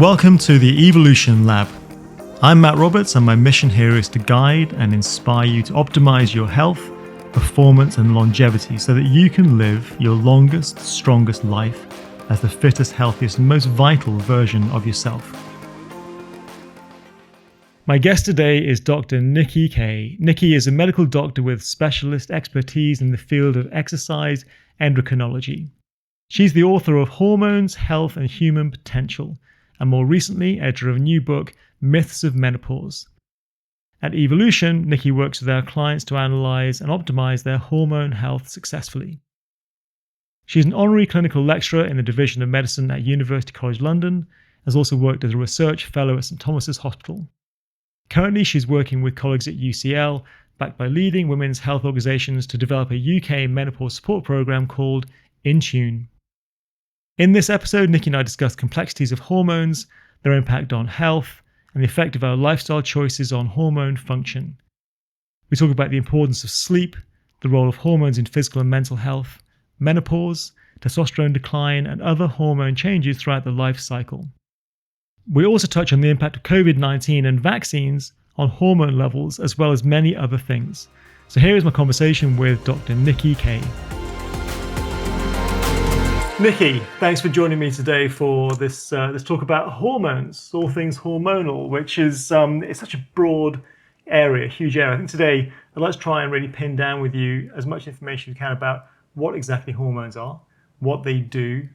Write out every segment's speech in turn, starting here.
Welcome to the Evolution Lab. I'm Matt Roberts, and my mission here is to guide and inspire you to optimize your health, performance and longevity so that you can live your longest, strongest life as the fittest, healthiest and most vital version of yourself. My guest today is Dr. Nicky Keay. Nicky is a medical doctor with specialist expertise in the field of exercise endocrinology. She's the author of Hormones, Health and Human Potential, and more recently, editor of a new book, Myths of Menopause. At Evolution, Nicky works with our clients to analyse and optimise their hormone health successfully. She's an honorary clinical lecturer in the Division of Medicine at University College London, has also worked as a research fellow at St Thomas's Hospital. Currently, she's working with colleagues at UCL, backed by leading women's health organisations, to develop a UK menopause support programme called In Tune. In this episode, Nicky and I discuss complexities of hormones, their impact on health, and the effect of our lifestyle choices on hormone function. We talk about the importance of sleep, the role of hormones in physical and mental health, menopause, testosterone decline, and other hormone changes throughout the life cycle. We also touch on the impact of COVID-19 and vaccines on hormone levels, as well as many other things. So here is my conversation with Dr. Nicky Keay. Nicky, thanks for joining me today for this talk about hormones, all things hormonal, which is it's such a broad area, huge area. I think today I'd like to try and really pin down with you as much information as you can about what exactly hormones are, what they do,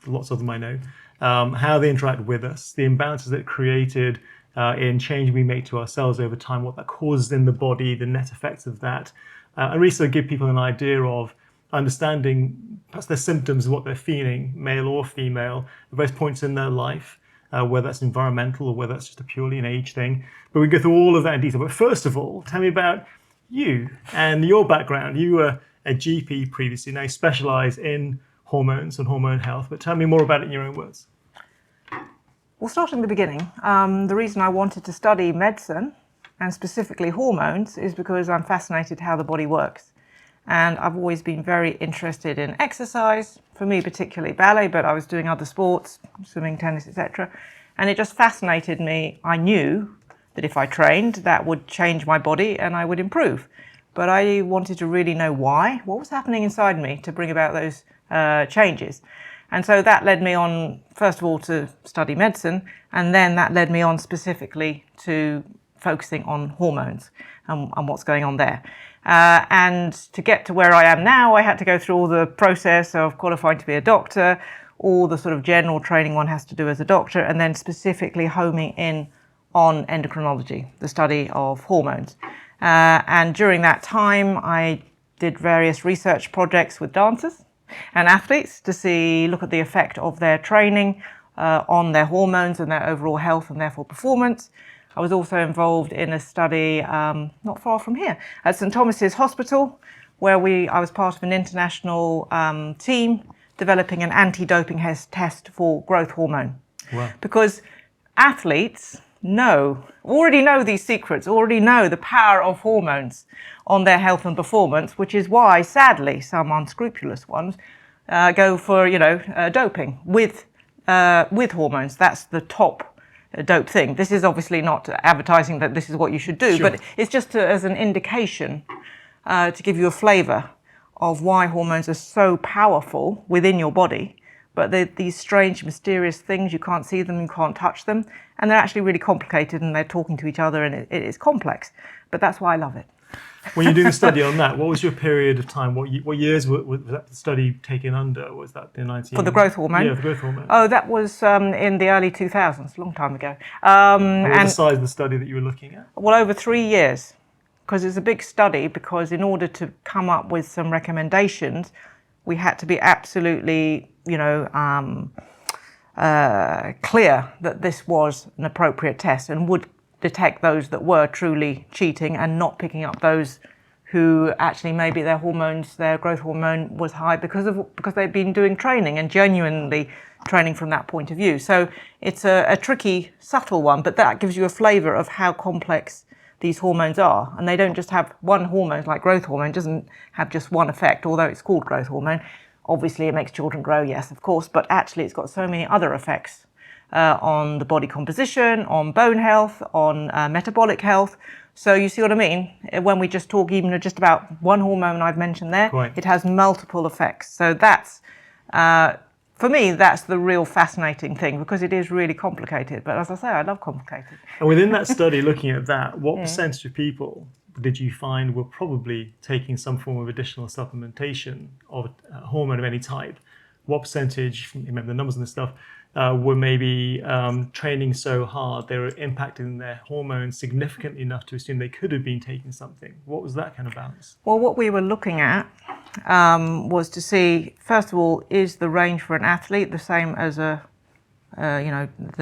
lots of them I know, how they interact with us, the imbalances that are created in change we make to ourselves over time, what that causes in the body, the net effects of that, and really sort of give people an idea of understanding perhaps their symptoms of what they're feeling, male or female, at various points in their life, whether that's environmental or whether that's just a purely an age thing. But we go through all of that in detail. But first of all, tell me about you and your background. You were a GP previously, now you specialise in hormones and hormone health, but tell me more about it in your own words. Well, starting at the beginning, the reason I wanted to study medicine, and specifically hormones, is because I'm fascinated how the body works. And I've always been very interested in exercise, for me particularly ballet, but I was doing other sports, swimming, tennis, etc. And it just fascinated me. I knew that if I trained, that would change my body and I would improve. But I wanted to really know why, what was happening inside me to bring about those changes. And so that led me on, first of all, to study medicine, and then that led me on specifically to focusing on hormones and what's going on there. And to get to where I am now, I had to go through all the process of qualifying to be a doctor, all the sort of general training one has to do as a doctor, and then specifically homing in on endocrinology, the study of hormones. And during that time, I did various research projects with dancers and athletes to look at the effect of their training on their hormones and their overall health and therefore performance. I was also involved in a study not far from here at St Thomas's Hospital, where I was part of an international team developing an anti-doping test for growth hormone. Wow. Because athletes already know these secrets, already know the power of hormones on their health and performance, which is why, sadly, some unscrupulous ones go for doping with hormones. That's the top dope thing. This is obviously not advertising that this is what you should do, Sure. but it's just as an indication to give you a flavour of why hormones are so powerful within your body. But they're these strange, mysterious things. You can't see them, you can't touch them, and they're actually really complicated, and they're talking to each other, and it is complex. But that's why I love it. When you do the study on that, what was your period of time? What years was that study taken under? Was that the 19... For the growth hormone? Yeah, the growth hormone. Oh, that was in the early 2000s, a long time ago. And what was the size of the study that you were looking at? Well, over 3 years, because it's a big study, because in order to come up with some recommendations, we had to be absolutely, clear that this was an appropriate test and would detect those that were truly cheating and not picking up those who actually maybe their growth hormone was high because they'd been doing training and genuinely training from that point of view. So it's a tricky, subtle one, but that gives you a flavour of how complex these hormones are. And they don't just have one hormone, like growth hormone doesn't have just one effect, although it's called growth hormone. Obviously, it makes children grow, yes, of course, but actually it's got so many other effects on the body composition, on bone health, on metabolic health. So you see what I mean? When we just talk even just about one hormone I've mentioned there, Quite. It has multiple effects. So that's, for me, that's the real fascinating thing, because it is really complicated. But as I say, I love complicated. And within that study, looking at that, what percentage of people did you find were probably taking some form of additional supplementation of a hormone of any type? What percentage, you remember the numbers and the stuff, were maybe training so hard they were impacting their hormones significantly enough to assume they could have been taking something? What was that kind of balance? Well, what we were looking at was to see, first of all, is the range for an athlete the same as the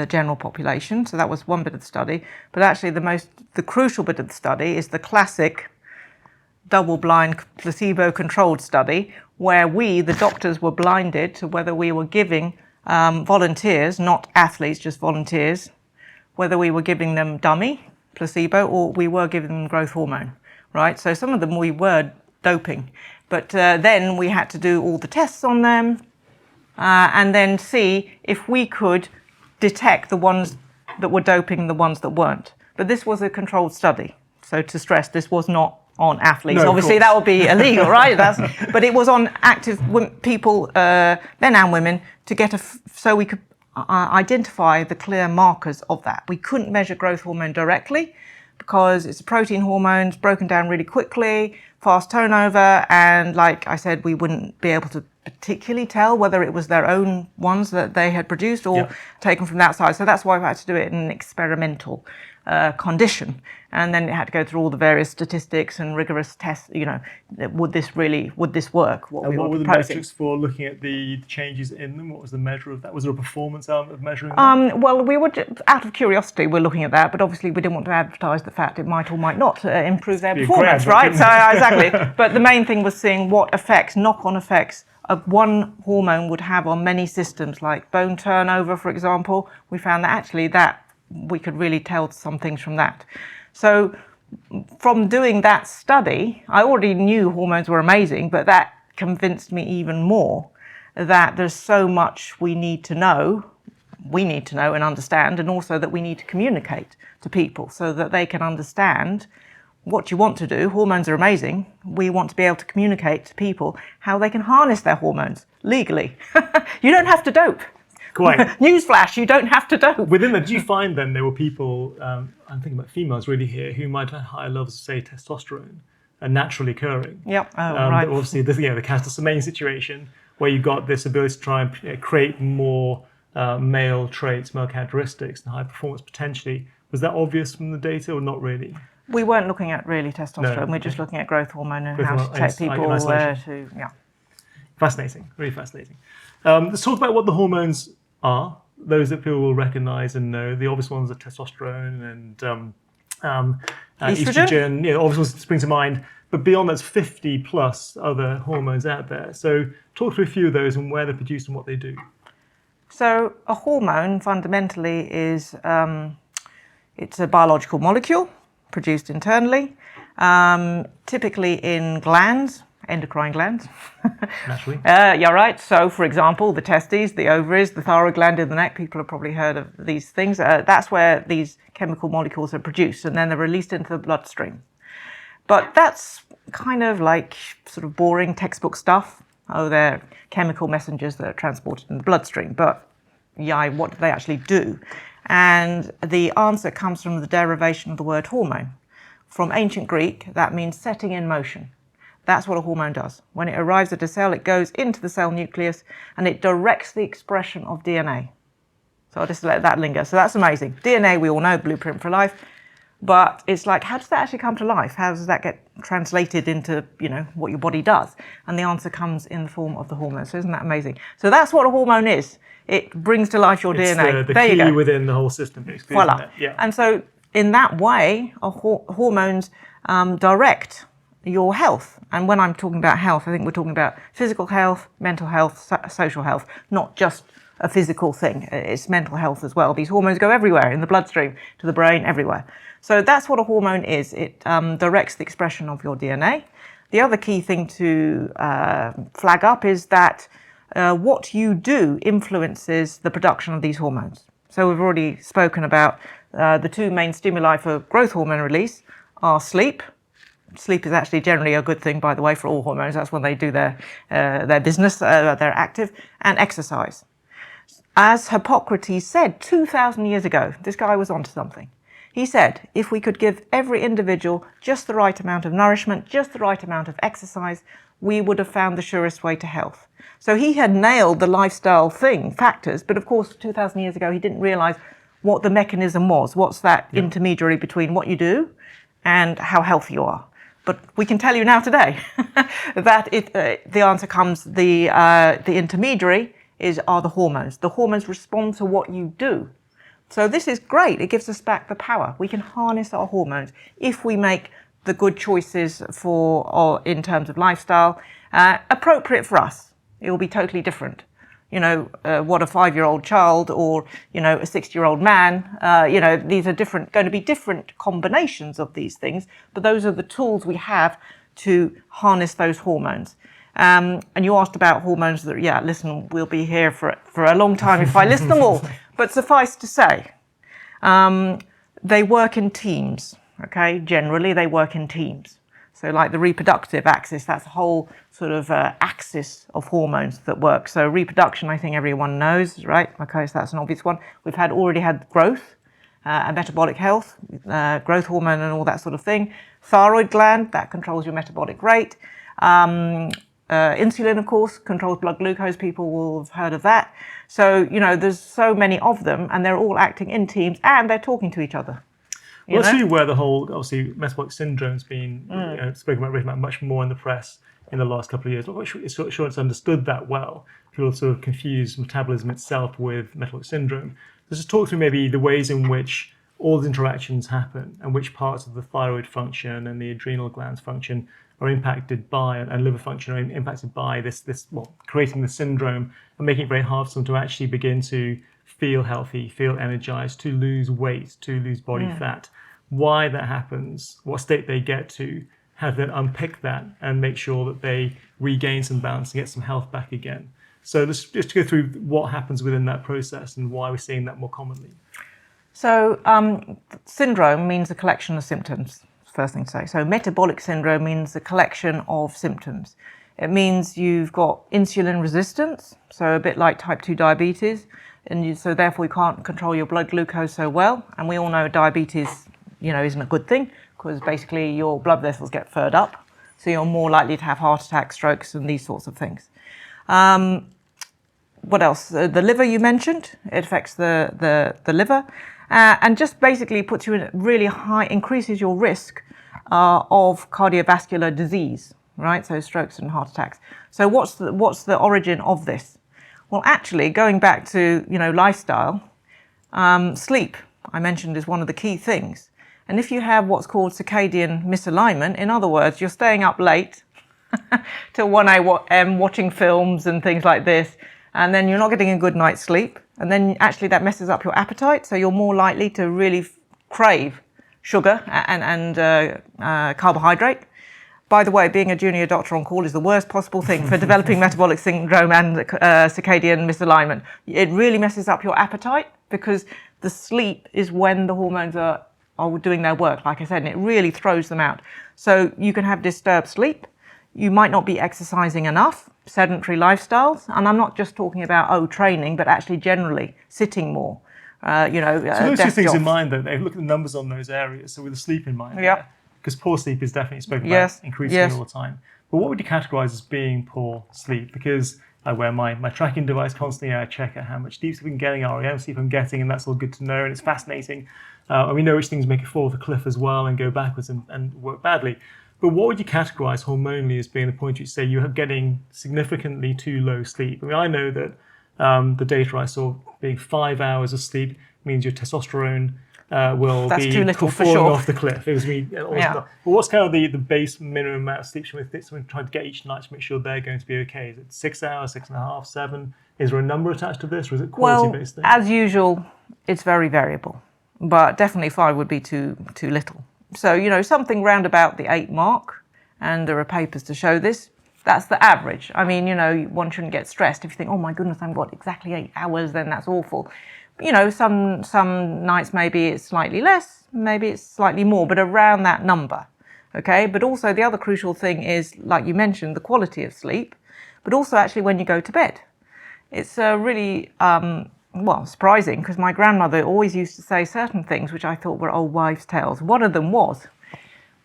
general population? So that was one bit of the study. But actually, the crucial bit of the study is the classic double-blind, placebo-controlled study, where we, the doctors, were blinded to whether we were giving volunteers, not athletes, just volunteers, whether we were giving them dummy, placebo, or we were giving them growth hormone, right? So some of them we were doping, but then we had to do all the tests on them and then see if we could detect the ones that were doping and the ones that weren't. But this was a controlled study. So to stress, this was not on athletes. No, obviously that would be illegal, right? But it was on active people, men and women, to get so we could identify the clear markers of that. We couldn't measure growth hormone directly because it's a protein hormone, it's broken down really quickly, fast turnover, and like I said, we wouldn't be able to particularly tell whether it was their own ones that they had produced or taken from that side. So that's why we had to do it in an experimental condition, and then it had to go through all the various statistics and rigorous tests. Would this work? What were the metrics for looking at the changes in them? What was the measure of that? Was there a performance element of measuring that? Well, we were out of curiosity, we're looking at that, but obviously we didn't want to advertise the fact it might or might not improve their performance, right? So exactly. But the main thing was seeing what effects, knock-on effects, one hormone would have on many systems, like bone turnover, for example. We found that actually we could really tell some things from that. So from doing that study, I already knew hormones were amazing, but that convinced me even more that there's so much we need to know and understand, and also that we need to communicate to people so that they can understand what you want to do. Hormones are amazing. We want to be able to communicate to people how they can harness their hormones legally. You don't have to dope. Quite. Newsflash, you don't have to dope. Within that, do you find then there were people, I'm thinking about females really here, who might have higher levels of, say, testosterone naturally occurring? Yep. Right. Obviously, the main situation where you've got this ability to try and create more male traits, male characteristics, and high performance potentially. Was that obvious from the data or not really? We weren't looking at really testosterone. No. We're just looking at growth hormone and how to take people to. Fascinating, really fascinating. Let's talk about what the hormones are. Those that people will recognise and know. The obvious ones are testosterone and estrogen. Obvious ones spring to mind. But beyond that, 50 plus other hormones out there. So talk through a few of those and where they're produced and what they do. So a hormone fundamentally is it's a biological molecule produced internally, typically in glands, endocrine glands. Naturally. Yeah, right. So, for example, the testes, the ovaries, the thyroid gland in the neck, people have probably heard of these things. That's where these chemical molecules are produced, and then they're released into the bloodstream. But that's kind of like sort of boring textbook stuff. Oh, they're chemical messengers that are transported in the bloodstream. But yeah, what do they actually do? And the answer comes from the derivation of the word hormone. From ancient Greek, that means setting in motion. That's what a hormone does. When it arrives at a cell, it goes into the cell nucleus and it directs the expression of DNA. So I'll just let that linger. So that's amazing. DNA, we all know, blueprint for life. But it's like, how does that actually come to life? How does that get translated into, what your body does? And the answer comes in the form of the hormone. So isn't that amazing? So that's what a hormone is. It brings to life your DNA. The key within the whole system, basically. Voila. Yeah. And so in that way, hormones direct your health. And when I'm talking about health, I think we're talking about physical health, mental health, social health, not just a physical thing. It's mental health as well. These hormones go everywhere, in the bloodstream, to the brain, everywhere. So that's what a hormone is. It directs the expression of your DNA. The other key thing to flag up is that what you do influences the production of these hormones. So we've already spoken about the two main stimuli for growth hormone release are sleep. Sleep is actually generally a good thing, by the way, for all hormones. That's when they do their business, they're active, and exercise. As Hippocrates said 2,000 years ago, this guy was onto something. He said, if we could give every individual just the right amount of nourishment, just the right amount of exercise, we would have found the surest way to health. So he had nailed the lifestyle factors, but of course 2,000 years ago he didn't realize what the mechanism was. What's that intermediary between what you do and how healthy you are? But we can tell you now today that the answer comes, the intermediary are the hormones. The hormones respond to what you do. So this is great. It gives us back the power. We can harness our hormones if we make the good choices in terms of lifestyle, appropriate for us. It will be totally different. You know, what a 5-year-old child or, you know, a 60-year-old man, you know, these are going to be different combinations of these things, but those are the tools we have to harness those hormones. And you asked about hormones that, listen, we'll be here for a long time if I list them all, but suffice to say, they work in teams, okay? Generally, they work in teams. So like the reproductive axis, that's a whole sort of axis of hormones that work. So reproduction, I think everyone knows, right? Okay, so that's an obvious one. We've already had growth, and metabolic health, growth hormone and all that sort of thing. Thyroid gland, that controls your metabolic rate. Insulin, of course, controls blood glucose. People will have heard of that. So, you know, there's so many of them and they're all acting in teams and they're talking to each other. Well, that's really where the whole, obviously, metabolic syndrome's been spoken about, written about much more in the press in the last couple of years. I'm not sure it's understood that well. People sort of confuse metabolism itself with metabolic syndrome. Let's just talk through maybe the ways in which all the interactions happen and which parts of the thyroid function and the adrenal glands function are impacted by, and liver function are impacted by this creating the syndrome and making it very hard for them to actually begin to feel healthy, feel energized, to lose weight, to lose body fat. Why that happens, what state they get to, how to then unpick that and make sure that they regain some balance and get some health back again. So let's just go through what happens within that process and why we're seeing that more commonly. So syndrome means a collection of symptoms, first thing to say. So metabolic syndrome means a collection of symptoms. It means you've got insulin resistance, so a bit like type 2 diabetes, and so therefore you can't control your blood glucose so well. And we all know diabetes, you know, isn't a good thing because basically your blood vessels get furred up, so you're more likely to have heart attacks, strokes, and these sorts of things. What else? The liver you mentioned, it affects the liver, and just basically puts you in really high, increases your risk of cardiovascular disease, right? So strokes and heart attacks. So what's the origin of this? Well, actually, going back to, you know, lifestyle, sleep, I mentioned, is one of the key things. And if you have what's called circadian misalignment, in other words, you're staying up late till 1 a.m. watching films and things like this, and then you're not getting a good night's sleep, and then actually that messes up your appetite, so you're more likely to really crave sugar and carbohydrate. By the way, being a junior doctor on call is the worst possible thing for developing metabolic syndrome and circadian misalignment. It really messes up your appetite because the sleep is when the hormones are doing their work, like I said, and it really throws them out. So you can have disturbed sleep. You might not be exercising enough, sedentary lifestyles, and I'm not just talking about training, but actually generally sitting more. So those two things in mind, though, they look at the numbers on those areas. So with the sleep in mind, because poor sleep is definitely spoken about increasingly all the time. But what would you categorise as being poor sleep? Because I wear my tracking device constantly. I check out how much deep sleep I'm getting, REM sleep I'm getting, and that's all good to know, and it's fascinating. And we know which things make it fall off a cliff as well and go backwards and work badly. But what would you categorise hormonally as being the point you say you are getting significantly too low sleep? I mean, I know that the data I saw being 5 hours of sleep means your testosterone will be falling off the cliff. It was but what's kind of the base minimum amount of sleep someone trying to get each night to make sure they're going to be okay? Is it 6 hours, 6.5, 7? Is there a number attached to this, or is it quality-based thing? As usual, it's very variable, but definitely 5 would be too little. So, you know, something round about the 8 mark, and there are papers to show this. That's the average. I mean, you know, one shouldn't get stressed if you think, oh my goodness, I've got exactly 8 hours, then that's awful. You know, some nights maybe it's slightly less, maybe it's slightly more, but around that number. Okay, but also the other crucial thing is, like you mentioned, the quality of sleep, but also actually when you go to bed. It's really surprising, because my grandmother always used to say certain things which I thought were old wives' tales. One of them was,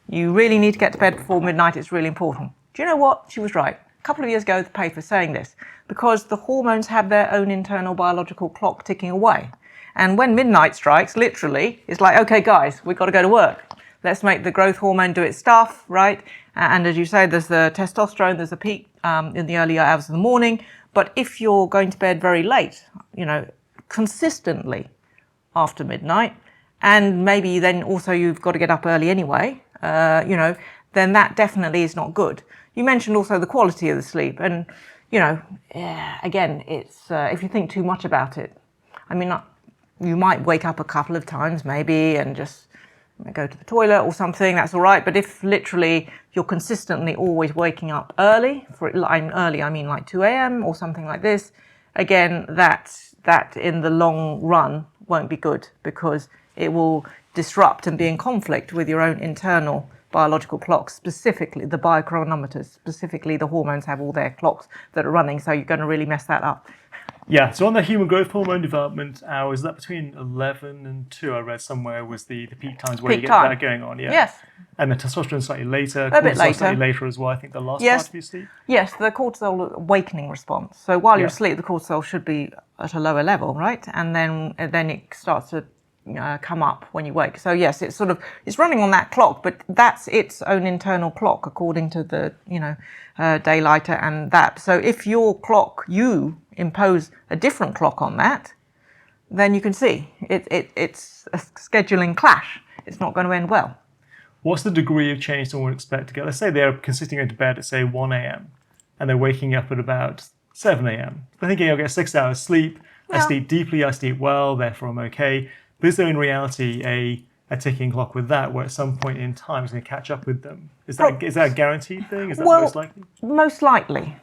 you really need to get to bed before midnight, it's really important. Do you know what? She was right. A couple of years ago, the paper saying this, because the hormones have their own internal biological clock ticking away. And when midnight strikes, literally, it's like, okay, guys, we've got to go to work. Let's make the growth hormone do its stuff, right? And as you say, there's the testosterone, there's a peak in the early hours of the morning. But if you're going to bed very late, you know, consistently after midnight, and maybe then also you've got to get up early anyway, you know, then that definitely is not good. You mentioned also the quality of the sleep, and, you know, again, it's if you think too much about it, I mean, you might wake up a couple of times maybe and just go to the toilet or something, that's all right. But if literally you're consistently always waking up early, I mean like 2 a.m. or something like this, again, that in the long run won't be good, because it will disrupt and be in conflict with your own internal biological clocks, specifically the biochronometers, specifically the hormones have all their clocks that are running, so you're going to really mess that up. Yeah, so on the human growth hormone development hours, that between 11 and 2, I read somewhere, was the peak times where you get that going on, yeah? Yes. And the testosterone slightly later, a bit later. Slightly later as well, I think the last part of your sleep? Yes, the cortisol awakening response. So while you're asleep, the cortisol should be at a lower level, right? And then it starts to come up when you wake. So yes, it's running on that clock, but that's its own internal clock according to the daylighter and that. So if your clock, you impose a different clock on that, then you can see it's a scheduling clash. It's not going to end well. What's the degree of change someone would expect to get? Let's say they're consistently going to bed at, say, 1 a.m. and they're waking up at about 7 a.m. They're thinking, I'll get 6 hours sleep, I sleep deeply, I sleep well, therefore I'm okay. But is there in reality a ticking clock with that, where at some point in time it's going to catch up with them? Is that a guaranteed thing? Is that most likely? Most likely.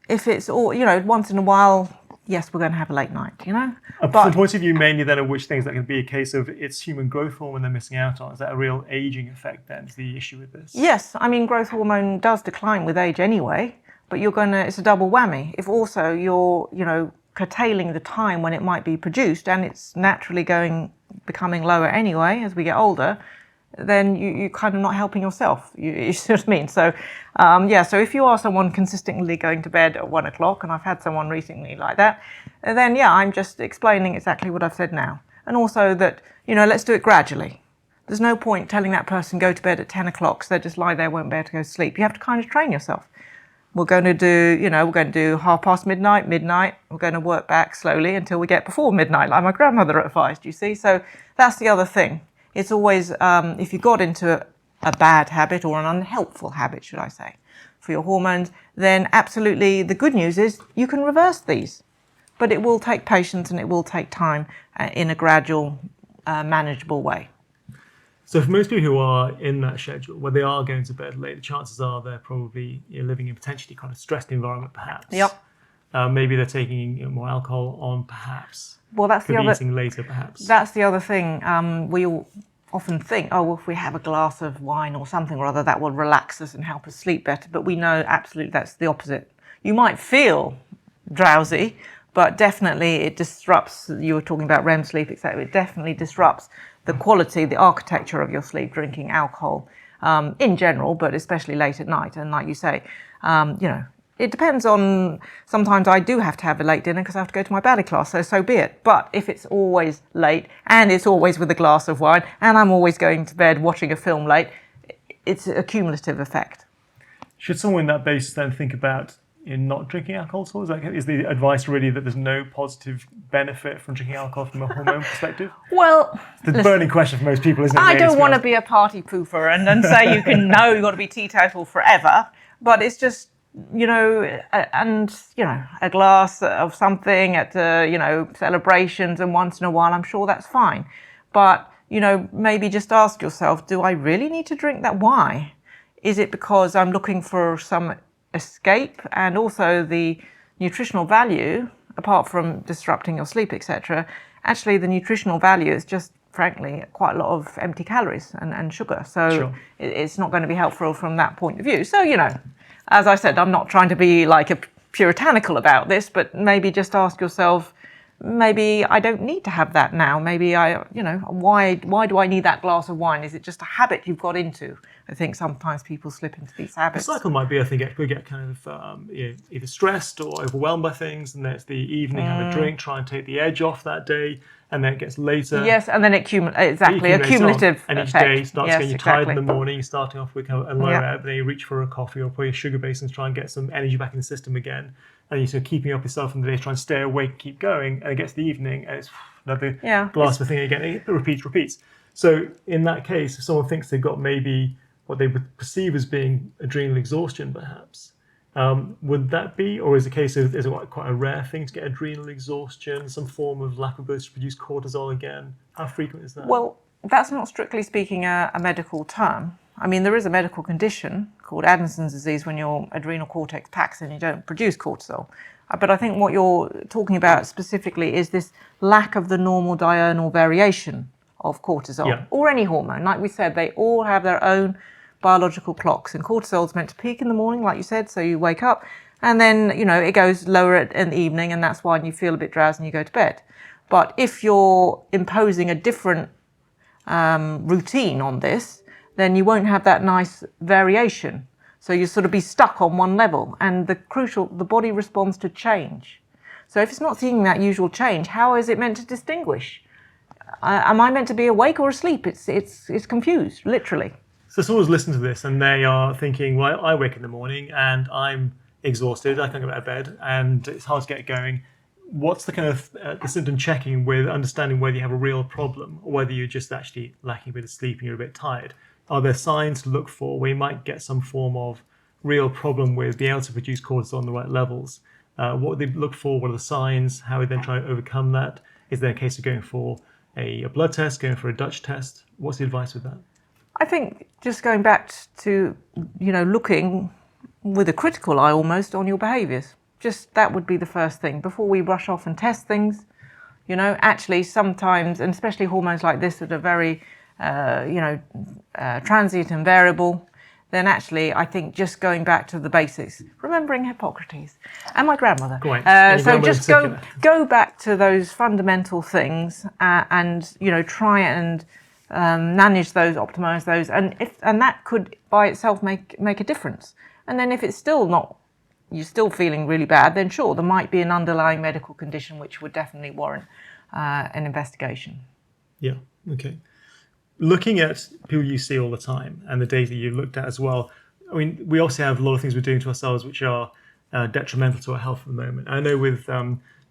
If it's all, once in a while, yes, we're going to have a late night, But from the point of view mainly then of which things that can be a case of it's human growth hormone they're missing out on. Is that a real aging effect then, is the issue with this? Yes, I mean, growth hormone does decline with age anyway, but it's a double whammy. If also you're, curtailing the time when it might be produced, and it's naturally becoming lower anyway as we get older, then you're kind of not helping yourself. You see what I mean? So, so if you are someone consistently going to bed at 1 o'clock, and I've had someone recently like that, then I'm just explaining exactly what I've said now. And also that, let's do it gradually. There's no point telling that person go to bed at 10 o'clock so they just lie there, won't be able to go to sleep. You have to kind of train yourself. We're going to do, we're going to do half past midnight. We're going to work back slowly until we get before midnight, like my grandmother advised, you see. So that's the other thing. It's always, if you got into a bad habit, or an unhelpful habit, should I say, for your hormones, then absolutely the good news is you can reverse these. But it will take patience and it will take time in a gradual, manageable way. So for most people who are in that schedule, where they are going to bed late, the chances are they're probably living in potentially kind of stressed environment, perhaps. Yep. Maybe they're taking more alcohol on, perhaps. Well, that's the other. Eating later, perhaps. That's the other thing. We all often think, if we have a glass of wine or something or other, that will relax us and help us sleep better. But we know absolutely that's the opposite. You might feel drowsy, but definitely it disrupts. You were talking about REM sleep, etc. It definitely disrupts the quality, the architecture of your sleep, drinking alcohol in general, but especially late at night. And like you say, it depends on, sometimes I do have to have a late dinner because I have to go to my ballet class, so be it. But if it's always late, and it's always with a glass of wine, and I'm always going to bed watching a film late, it's a cumulative effect. Should someone in that basis then think about not drinking alcohol at all? Is the advice really that there's no positive benefit from drinking alcohol from a hormone perspective? Well, it's the burning question for most people, isn't it? I don't want to be a party pooper and say you've got to be teetotal forever, but it's just, a glass of something at celebrations and once in a while, I'm sure that's fine. But maybe just ask yourself, do I really need to drink that? Why? Is it because I'm looking for some escape, and also the nutritional value, apart from disrupting your sleep, etc.? actually the nutritional value is just, frankly, quite a lot of empty calories and sugar. So Sure. it's not going to be helpful from that point of view. So, as I said, I'm not trying to be like a puritanical about this, but maybe just ask yourself, maybe I don't need to have that now. Maybe why do I need that glass of wine? Is it just a habit you've got into? I think sometimes people slip into these habits. The cycle might be, I think, we get kind of either stressed or overwhelmed by things, and then it's the evening, have a drink, try and take the edge off that day, and then it gets later. Yes, and then a cumulative and each effect. day starts getting you tired in the morning. You're starting off with kind of a low ebb, then you reach for a coffee or probably a sugar base and try and get some energy back in the system again. And you're sort of keeping up yourself in the day, trying to stay awake, keep going, and it gets to the evening, and it's another glass of a thing again. It repeats. So in that case, if someone thinks they've got maybe what they would perceive as being adrenal exhaustion, perhaps, would that be, or is it a case of, is it quite a rare thing to get adrenal exhaustion, some form of lack of ability to produce cortisol again? How frequent is that? Well, that's not strictly speaking a medical term. I mean, there is a medical condition called Addison's disease when your adrenal cortex packs and you don't produce cortisol. But I think what you're talking about specifically is this lack of the normal diurnal variation of cortisol or any hormone. Like we said, they all have their own biological clocks, and cortisol is meant to peak in the morning, like you said, so you wake up, and then it goes lower in the evening, and that's why you feel a bit drowsy and you go to bed. But if you're imposing a different routine on this, then you won't have that nice variation. So you sort of be stuck on one level, and the body responds to change. So if it's not seeing that usual change, how is it meant to distinguish? Am I meant to be awake or asleep? It's confused, literally. So someone's listening to this and they are thinking, well, I wake in the morning and I'm exhausted, I can't get out of bed, and it's hard to get going. What's the kind of the symptom checking with understanding whether you have a real problem or whether you're just actually lacking a bit of sleep and you're a bit tired? Are there signs to look for where you might get some form of real problem with being able to produce cortisol on the right levels? What would they look for? What are the signs? How would they then try to overcome that? Is there a case of going for a blood test, going for a Dutch test? What's the advice with that? I think just going back to, looking with a critical eye almost on your behaviours. Just that would be the first thing before we rush off and test things. Actually sometimes, and especially hormones like this that are very, transient and variable, then actually I think just going back to the basics, remembering Hippocrates and my grandmother. So just go back to those fundamental things and try and manage those, optimize those, and that could by itself make a difference. And then if it's still not, you're still feeling really bad, then sure, there might be an underlying medical condition which would definitely warrant an investigation. Yeah, okay. Looking at people you see all the time and the data you've looked at as well, I mean, we also have a lot of things we're doing to ourselves which are detrimental to our health at the moment. I know with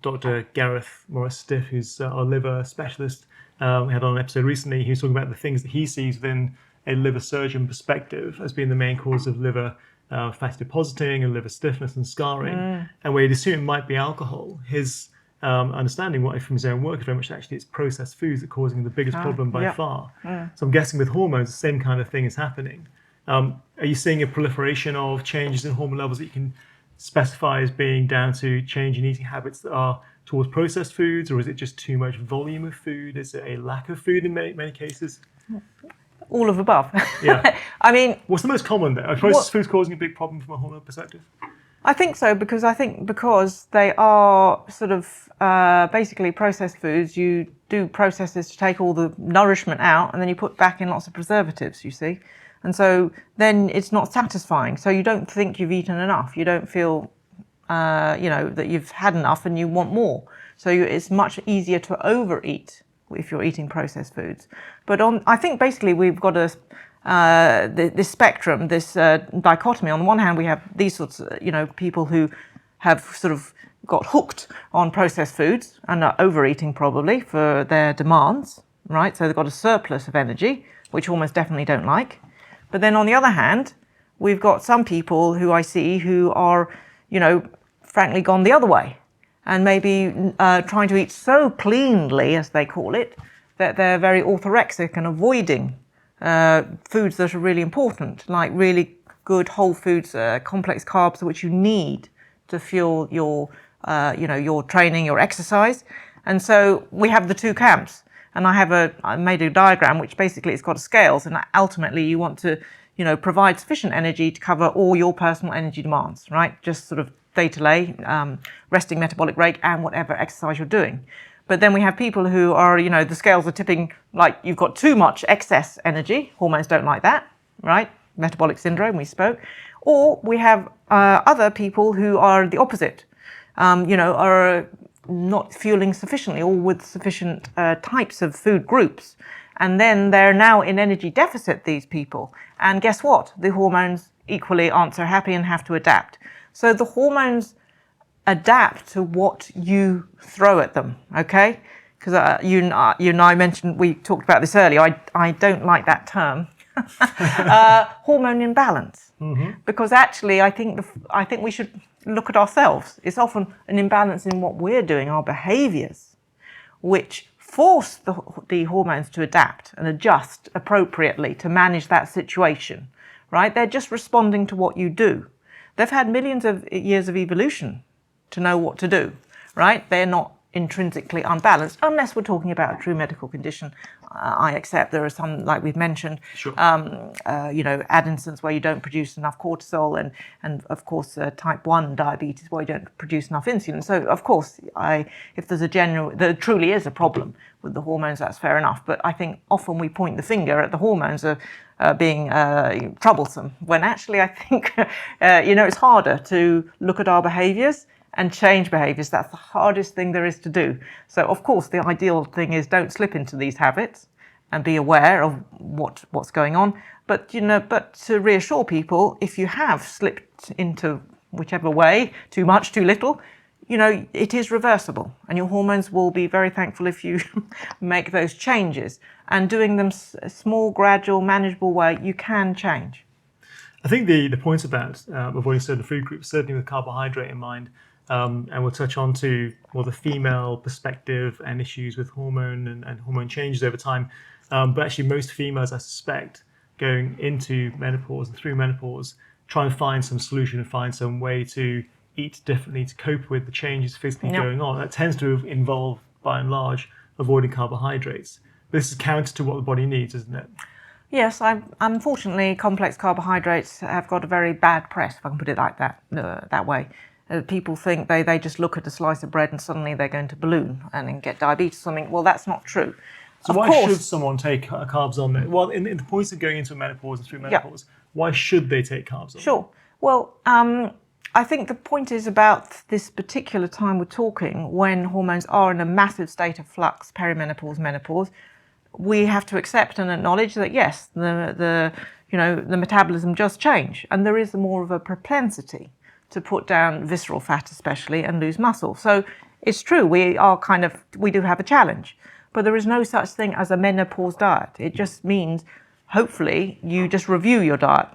Dr. Gareth Morris-Stiff, who's our liver specialist, we had on an episode recently, he was talking about the things that he sees within a liver surgeon perspective as being the main cause of liver fatty depositing and liver stiffness and scarring, and where he'd assume it might be alcohol. His understanding from his own work is very much actually it's processed foods that are causing the biggest problem by far. So I'm guessing with hormones, the same kind of thing is happening. Are you seeing a proliferation of changes in hormone levels that you can specify as being down to change in eating habits that are towards processed foods, or is it just too much volume of food? Is it a lack of food in many cases? All of above. Yeah. I mean, what's the most common there? Are processed foods causing a big problem from a hormone perspective? I think so, because they are sort of basically processed foods. You do processes to take all the nourishment out, and then you put back in lots of preservatives, you see. And so then it's not satisfying. So you don't think you've eaten enough. You don't feel, that you've had enough and you want more. So it's much easier to overeat if you're eating processed foods. But I think basically we've got this spectrum, this dichotomy. On the one hand, we have these sorts of, people who have sort of got hooked on processed foods and are overeating probably for their demands, right? So they've got a surplus of energy, which almost definitely don't like. But then on the other hand, we've got some people who I see who are, frankly gone the other way and maybe trying to eat so cleanly, as they call it, that they're very orthorexic and avoiding foods that are really important, like really good whole foods, complex carbs, which you need to fuel your training, your exercise. And so we have the two camps. And I made a diagram which basically it's got scales, and ultimately you want to, provide sufficient energy to cover all your personal energy demands, right? Just sort of day to day, resting metabolic rate and whatever exercise you're doing. But then we have people who are, the scales are tipping, like you've got too much excess energy. Hormones don't like that, right? Metabolic syndrome, we spoke. Or we have other people who are the opposite, are not fueling sufficiently or with sufficient types of food groups. And then they're now in energy deficit, these people. And guess what? The hormones equally aren't so happy and have to adapt. So the hormones adapt to what you throw at them, okay? Because you and I mentioned, we talked about this earlier, I don't like that term, hormone imbalance. Mm-hmm. Because actually I think we should look at ourselves. It's often an imbalance in what we're doing, our behaviours, which force the hormones to adapt and adjust appropriately to manage that situation, right? They're just responding to what you do. They've had millions of years of evolution to know what to do, right? They're not intrinsically unbalanced, unless we're talking about a true medical condition. I accept there are some, like we've mentioned, sure. Addison's where you don't produce enough cortisol, and of course type 1 diabetes where you don't produce enough insulin. So of course, if there truly is a problem with the hormones, that's fair enough. But I think often we point the finger at the hormones being troublesome, when actually I think it's harder to look at our behaviours and change behaviours. That's the hardest thing there is to do. So of course the ideal thing is don't slip into these habits and be aware of what's going on. But but to reassure people, if you have slipped into whichever way, too much, too little, it is reversible, and your hormones will be very thankful if you make those changes, and doing them small, gradual, manageable way, you can change. I think the point about avoiding certain food groups, certainly with carbohydrate in mind, and we'll touch on to the female perspective and issues with hormone and hormone changes over time. But actually most females, I suspect, going into menopause and through menopause, try and find some solution and find some way to eat differently to cope with the changes physically going on. That tends to involve, by and large, avoiding carbohydrates. This is counter to what the body needs, isn't it? Yes, unfortunately, complex carbohydrates have got a very bad press, if I can put it like that way. People think they just look at a slice of bread and suddenly they're going to balloon and then get diabetes or something. Well, that's not true. So why should someone take carbs on it? Well, in the points of going into menopause and through menopause, why should they take carbs on? Sure. Well, I think the point is about this particular time we're talking, when hormones are in a massive state of flux, perimenopause, menopause. We have to accept and acknowledge that yes, the metabolism does change, and there is more of a propensity to put down visceral fat especially and lose muscle. So it's true, we do have a challenge, but there is no such thing as a menopause diet. It just means hopefully you just review your diet.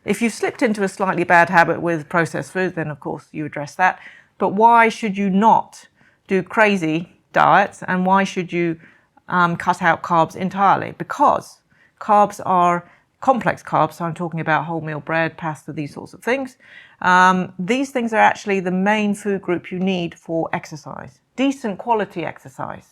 If you've slipped into a slightly bad habit with processed food, then of course you address that. But why should you not do crazy diets, and why should you cut out carbs entirely? Because carbs are complex carbs, so I'm talking about wholemeal bread, pasta, these sorts of things. These things are actually the main food group you need for exercise, decent quality exercise.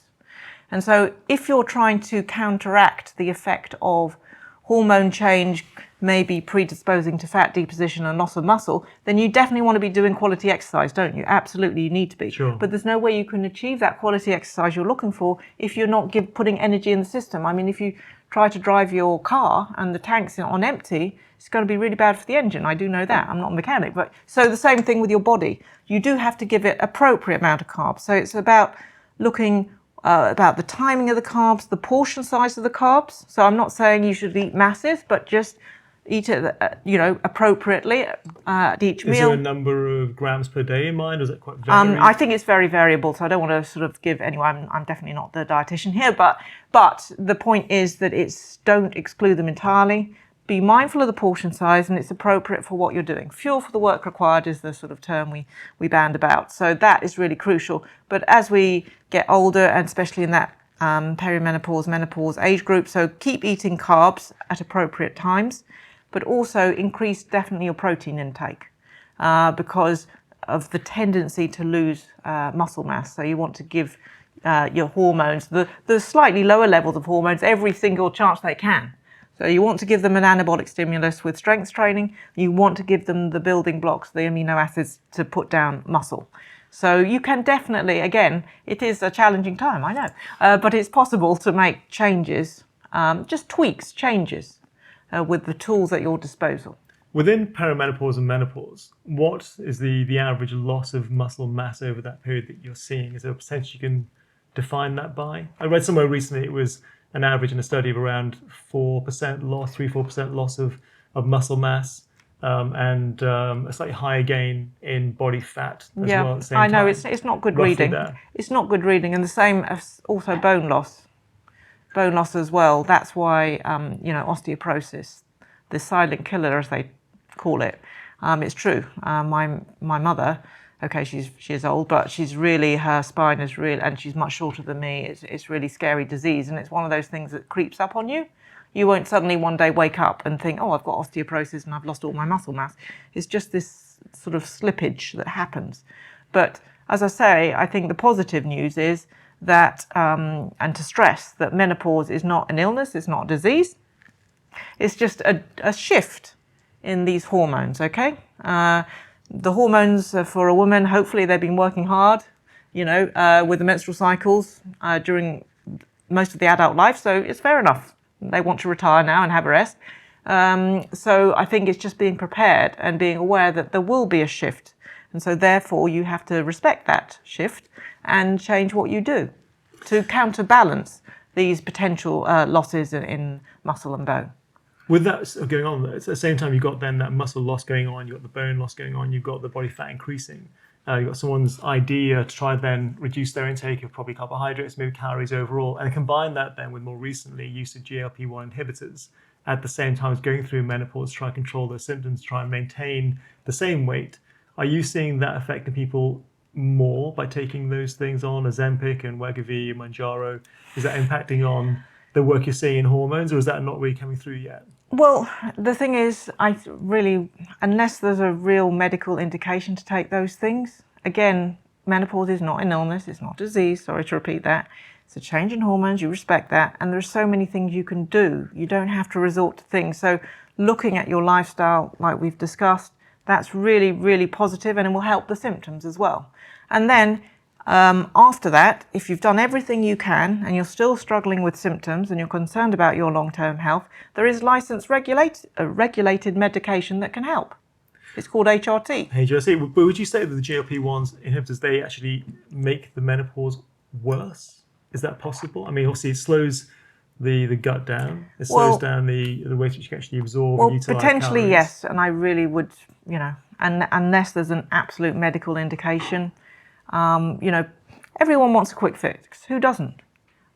And so if you're trying to counteract the effect of hormone change, maybe predisposing to fat deposition and loss of muscle, then you definitely want to be doing quality exercise, don't you? Absolutely, you need to be. Sure. But there's no way you can achieve that quality exercise you're looking for if you're not putting energy in the system. I mean, if you try to drive your car and the tank's on empty, it's going to be really bad for the engine. I do know that. I'm not a mechanic. But so the same thing with your body. You do have to give it appropriate amount of carbs. So it's about looking about the timing of the carbs, the portion size of the carbs. So I'm not saying you should eat massive, but just eat it, appropriately at each meal. Is there a number of grams per day in mind, or is it quite varied? I think it's very variable, so I don't want to sort of give anyone. I'm definitely not the dietitian here, but the point is that don't exclude them entirely. Be mindful of the portion size, and it's appropriate for what you're doing. Fuel for the work required is the sort of term we band about. So that is really crucial. But as we get older, and especially in that perimenopause, menopause age group, so keep eating carbs at appropriate times, but also increase definitely your protein intake because of the tendency to lose muscle mass. So you want to give your hormones, the slightly lower levels of hormones, every single chance they can. So you want to give them an anabolic stimulus with strength training. You want to give them the building blocks, the amino acids to put down muscle. So you can definitely, again, it is a challenging time, I know, but it's possible to make changes, just tweaks, changes with the tools at your disposal. Within perimenopause and menopause, what is the average loss of muscle mass over that period that you're seeing? Is there a percentage you can define that by? I read somewhere recently it was an average in a study of around 4% loss, 3-4% loss of muscle mass, and a slightly higher gain in body fat as well at the same time. I know, it's not good reading. It's not good reading, and the same as also bone loss as well. That's why, osteoporosis, the silent killer, as they call it, it's true. My mother, okay, she's old, but her spine is real, and she's much shorter than me. It's really scary disease, and it's one of those things that creeps up on you. You won't suddenly one day wake up and think, oh, I've got osteoporosis and I've lost all my muscle mass. It's just this sort of slippage that happens. But as I say, I think the positive news is that, and to stress that menopause is not an illness, it's not a disease. It's just a shift in these hormones, okay? The hormones for a woman, hopefully they've been working hard, with the menstrual cycles during most of the adult life, so it's fair enough. They want to retire now and have a rest. So I think it's just being prepared and being aware that there will be a shift. And so therefore you have to respect that shift and change what you do to counterbalance these potential losses in muscle and bone. With that going on, at the same time, you've got then that muscle loss going on, you've got the bone loss going on, you've got the body fat increasing. You've got someone's idea to try then reduce their intake of probably carbohydrates, maybe calories overall, and combine that then with more recently use of GLP-1 inhibitors at the same time as going through menopause, try and control those symptoms, try and maintain the same weight. Are you seeing that affecting people more by taking those things on, Ozempic and Wegovy and Mounjaro? Is that impacting on the work you're seeing in hormones, or is that not really coming through yet? Well, the thing is, unless there's a real medical indication to take those things, again, menopause is not an illness, it's not a disease, sorry to repeat that. It's a change in hormones, you respect that, and there's so many things you can do. You don't have to resort to things. So looking at your lifestyle, like we've discussed, that's really, really positive, and it will help the symptoms as well. And then after that, if you've done everything you can and you're still struggling with symptoms and you're concerned about your long-term health, there is licensed regulated medication that can help. It's called HRT. HRT, but would you say that the GLP-1 inhibitors, they actually make the menopause worse? Is that possible? I mean, obviously it slows the gut down. It slows down the ways which you can actually absorb and utilize potentially calories. Yes, and I really would, and unless there's an absolute medical indication. Everyone wants a quick fix. Who doesn't?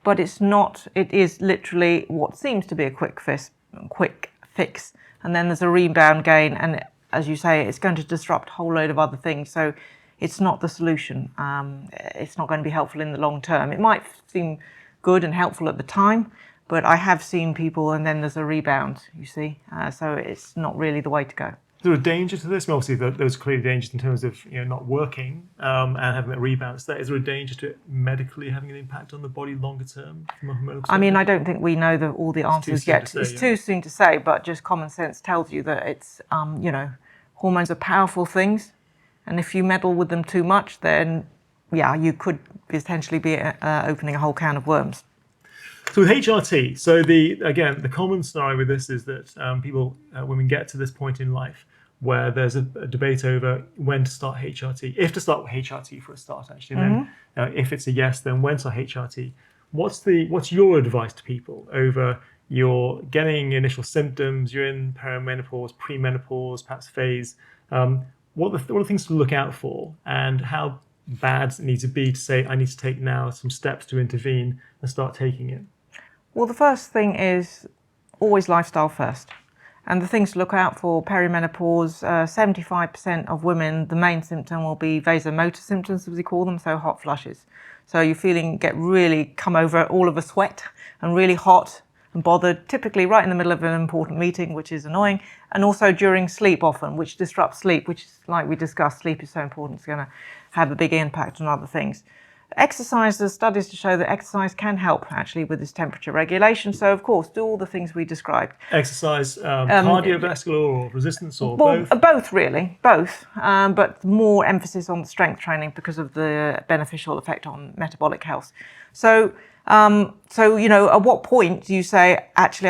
But it's not. It is literally what seems to be a quick fix, and then there's a rebound gain, and as you say, it's going to disrupt a whole load of other things. So it's not the solution. It's not going to be helpful in the long term. It might seem good and helpful at the time, but I have seen people, and then there's a rebound. You see, so it's not really the way to go. Is there a danger to this? I mean, obviously, there's clearly dangers in terms of not working and having that rebound. Is there a danger to it medically having an impact on the body longer term from a hormonal perspective? I mean, I don't think we know all the answers yet. It's too soon to say, but just common sense tells you that it's, hormones are powerful things, and if you meddle with them too much, then you could potentially be opening a whole can of worms. So with HRT, the common scenario with this is that women get to this point in life where there's a debate over when to start HRT, if to start with HRT for a start, actually. Mm-hmm. Then, if it's a yes, then when to start HRT. What's your advice to people over you're getting initial symptoms, you're in perimenopause, premenopause, perhaps phase? What are the things to look out for, and how bad does it need to be to say I need to take now some steps to intervene and start taking it? Well, the first thing is always lifestyle first. And the things to look out for, perimenopause, 75% of women, the main symptom will be vasomotor symptoms, as we call them, so hot flushes. So you're come over all of a sweat and really hot and bothered, typically right in the middle of an important meeting, which is annoying, and also during sleep often, which disrupts sleep, which is, like we discussed, sleep is so important, it's going to have a big impact on other things. Exercise, there's studies to show that exercise can help actually with this temperature regulation. So of course, do all the things we described. Exercise, cardiovascular or resistance, or Well, both? both really, both, but more emphasis on the strength training because of the beneficial effect on metabolic health. So, you know, at what point do you say, actually,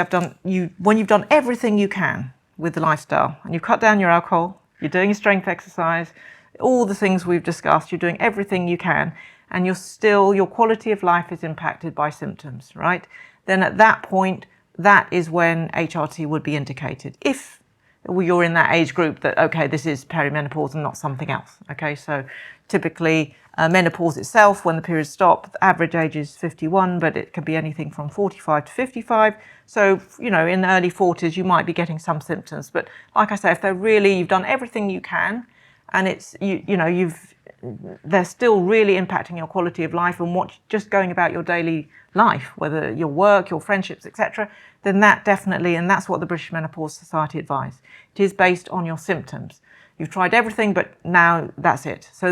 when you've done everything you can with the lifestyle and you've cut down your alcohol, you're doing your strength exercise, all the things we've discussed, you're doing everything you can, and your quality of life is impacted by symptoms, right? Then at that point, that is when HRT would be indicated. If you're in that age group that, okay, this is perimenopause and not something else, okay? So typically menopause itself, when the periods stop, the average age is 51, but it can be anything from 45 to 55. So, you know, in the early 40s, you might be getting some symptoms. But like I say, if you've done everything you can, and they're still really impacting your quality of life and just going about your daily life, whether your work, your friendships, etc., then that definitely, and that's what the British Menopause Society advise. It is based on your symptoms. You've tried everything, but now that's it. So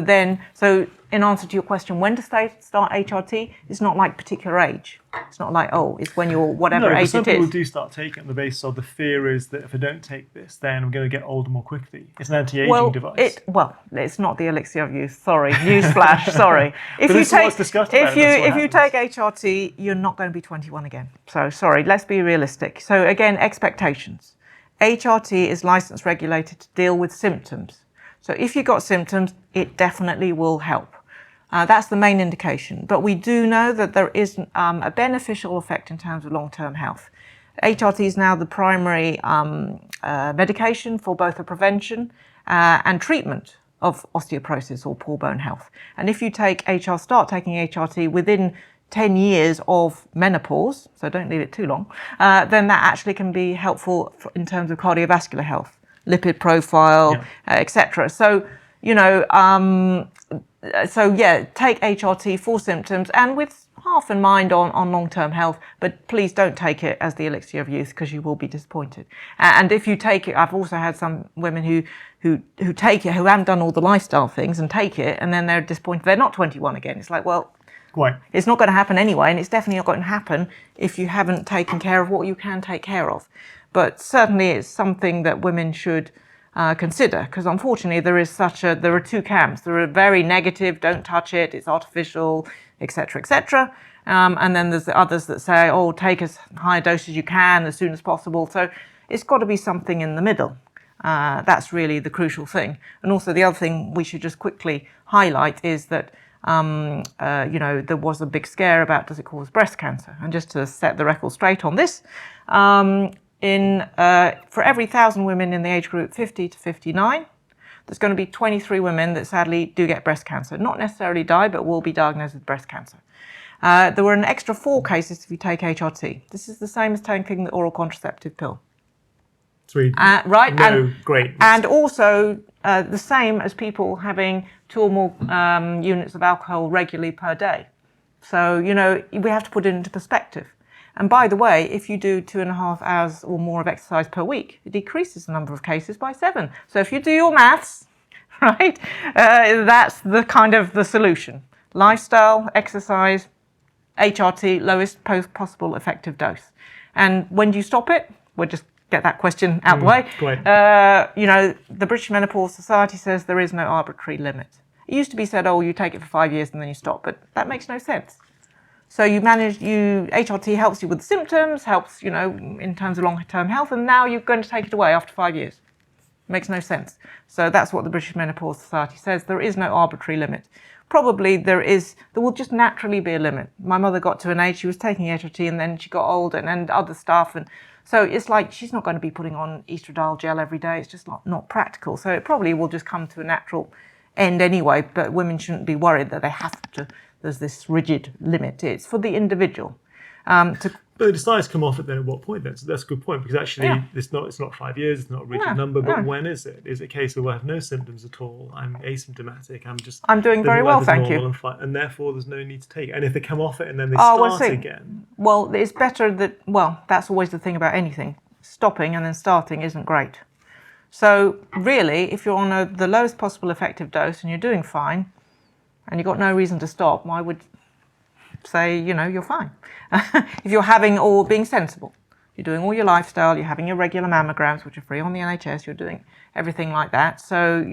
in answer to your question, when to start HRT, it's not like particular age. It's not like, it's when you're whatever age it is. Some people do start taking it on the basis of the fear is that if I don't take this, then I'm going to get older more quickly. It's an anti-aging device. It's not the elixir of youth. Sorry, newsflash. Sorry. If you take HRT, you're not going to be 21 again. So sorry, let's be realistic. So again, expectations. HRT is licensed regulated to deal with symptoms. So if you've got symptoms, it definitely will help. That's the main indication. But we do know that there is a beneficial effect in terms of long-term health. HRT is now the primary medication for both the prevention and treatment of osteoporosis or poor bone health. And if you start taking HRT within 10 years of menopause, so don't leave it too long, then that actually can be helpful in terms of cardiovascular health, lipid profile, etc. So, take HRT for symptoms and with half in mind on long-term health, but please don't take it as the elixir of youth because you will be disappointed. And if you take it, I've also had some women who take it, who haven't done all the lifestyle things and take it, and then they're disappointed. They're not 21 again. It's like, well, it's not going to happen anyway, and it's definitely not going to happen if you haven't taken care of what you can take care of. But certainly it's something that women should consider, because unfortunately there are two camps. There are very negative, don't touch it, it's artificial, etc., etc. And then there's the others that say, take as high a dose as you can as soon as possible. So it's got to be something in the middle. That's really the crucial thing. And also the other thing we should just quickly highlight is that there was a big scare about does it cause breast cancer? And just to set the record straight on this, for every 1,000 women in the age group 50 to 59, there's going to be 23 women that sadly do get breast cancer. Not necessarily die, but will be diagnosed with breast cancer. There were an extra 4 cases if you take HRT. This is the same as taking the oral contraceptive pill. Sweet. Right? Great. And also the same as people having 2 or more units of alcohol regularly per day. So, we have to put it into perspective. And by the way, if you do 2.5 hours or more of exercise per week, it decreases the number of cases by 7. So if you do your maths, right, that's the solution. Lifestyle, exercise, HRT, lowest possible effective dose. And when do you stop it? We'll just get that question out the way. The British Menopause Society says there is no arbitrary limit. It used to be said, you take it for 5 years and then you stop, but that makes no sense. So HRT helps you with the symptoms, helps, in terms of long-term health, and now you're going to take it away after 5 years. Makes no sense. So that's what the British Menopause Society says. There is no arbitrary limit. Probably there will just naturally be a limit. My mother got to an age, she was taking HRT and then she got old and other stuff. And so it's like she's not going to be putting on estradiol gel every day. It's just not practical. So it probably will just come to a natural end anyway. But women shouldn't be worried that they have to, there's this rigid limit. It's for the individual. But it decides to come off it then at what point then? So that's a good point, because actually it's not 5 years, it's not a rigid number, but when is it? Is it a case of I have no symptoms at all, I'm asymptomatic, I'm doing very well, thank you. And therefore there's no need to take it. And if they come off it and then they start again? Well, it's better that's always the thing about anything. Stopping and then starting isn't great. So really, if you're on the lowest possible effective dose and you're doing fine, and you've got no reason to stop, I would say, you're fine. If you're having or being sensible, you're doing all your lifestyle, you're having your regular mammograms, which are free on the NHS, you're doing everything like that. So,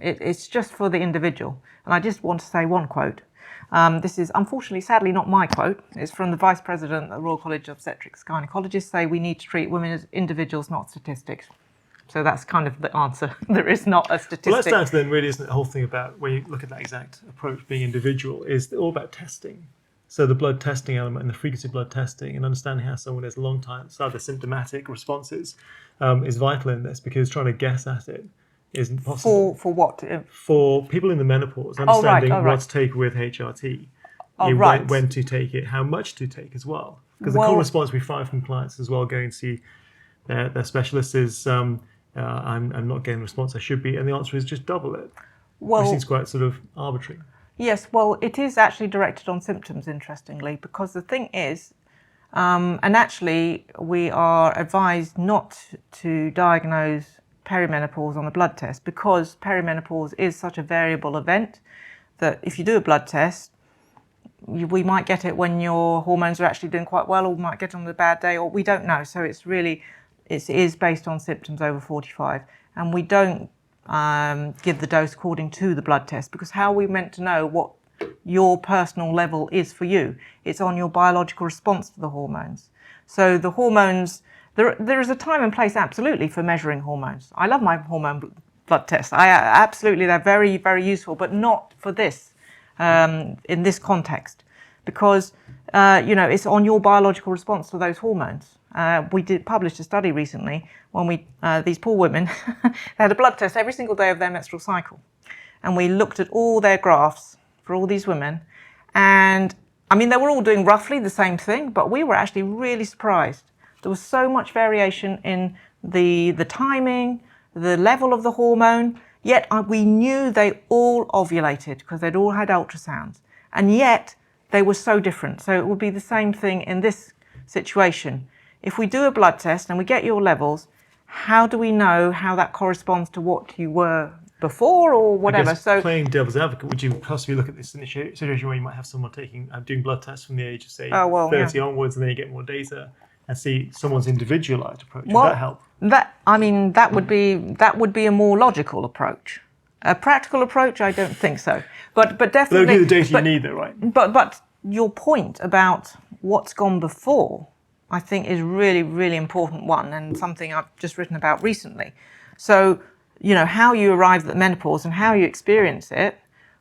it's just for the individual. And I just want to say one quote. This is unfortunately, sadly, not my quote. It's from the Vice President of the Royal College of Obstetrics Gynecologists. Say we need to treat women as individuals, not statistics. So that's kind of the answer. There is not a statistic. Well, that's down to then really, isn't it, the whole thing about when you look at that exact approach being individual is all about testing. So the blood testing element and the frequency of blood testing and understanding how someone is a long time, so the symptomatic responses is vital in this, because trying to guess at it isn't possible. For what? For people in the menopause, understanding what to take with HRT, when to take it, how much to take as well. Because the core response we find from clients as well going to see their specialists is, I'm not getting the response I should be, and the answer is just double it. Which seems quite sort of arbitrary. Yes, well, it is actually directed on symptoms, interestingly, because the thing is, and actually we are advised not to diagnose perimenopause on a blood test, because perimenopause is such a variable event that if you do a blood test, we might get it when your hormones are actually doing quite well, or we might get it on a bad day, or we don't know. So it's really, it is based on symptoms over 45, and we don't give the dose according to the blood test, because how are we meant to know what your personal level is for you? It's on your biological response to the hormones. So the hormones, there is a time and place absolutely for measuring hormones. I love my hormone blood tests. Absolutely, they're very, very useful, but not for this, in this context, because it's on your biological response to those hormones. We published a study recently when these poor women they had a blood test every single day of their menstrual cycle, and we looked at all their graphs for all these women, and I mean they were all doing roughly the same thing, but we were actually really surprised. There was so much variation in the timing, the level of the hormone, yet we knew they all ovulated because they'd all had ultrasounds, and yet they were so different. So it would be the same thing in this situation. If we do a blood test and we get your levels, how do we know how that corresponds to what you were before or whatever? So playing devil's advocate, would you possibly look at this situation where you might have someone doing blood tests from the age of, say, 30 onwards, and then you get more data and see someone's individualized approach? Would that help? That would be a more logical approach. A practical approach, I don't think so. But definitely. But it'll give you the data you need, though, right? But your point about what's gone before, I think, is really, really important one, and something I've just written about recently. So, how you arrive at menopause and how you experience it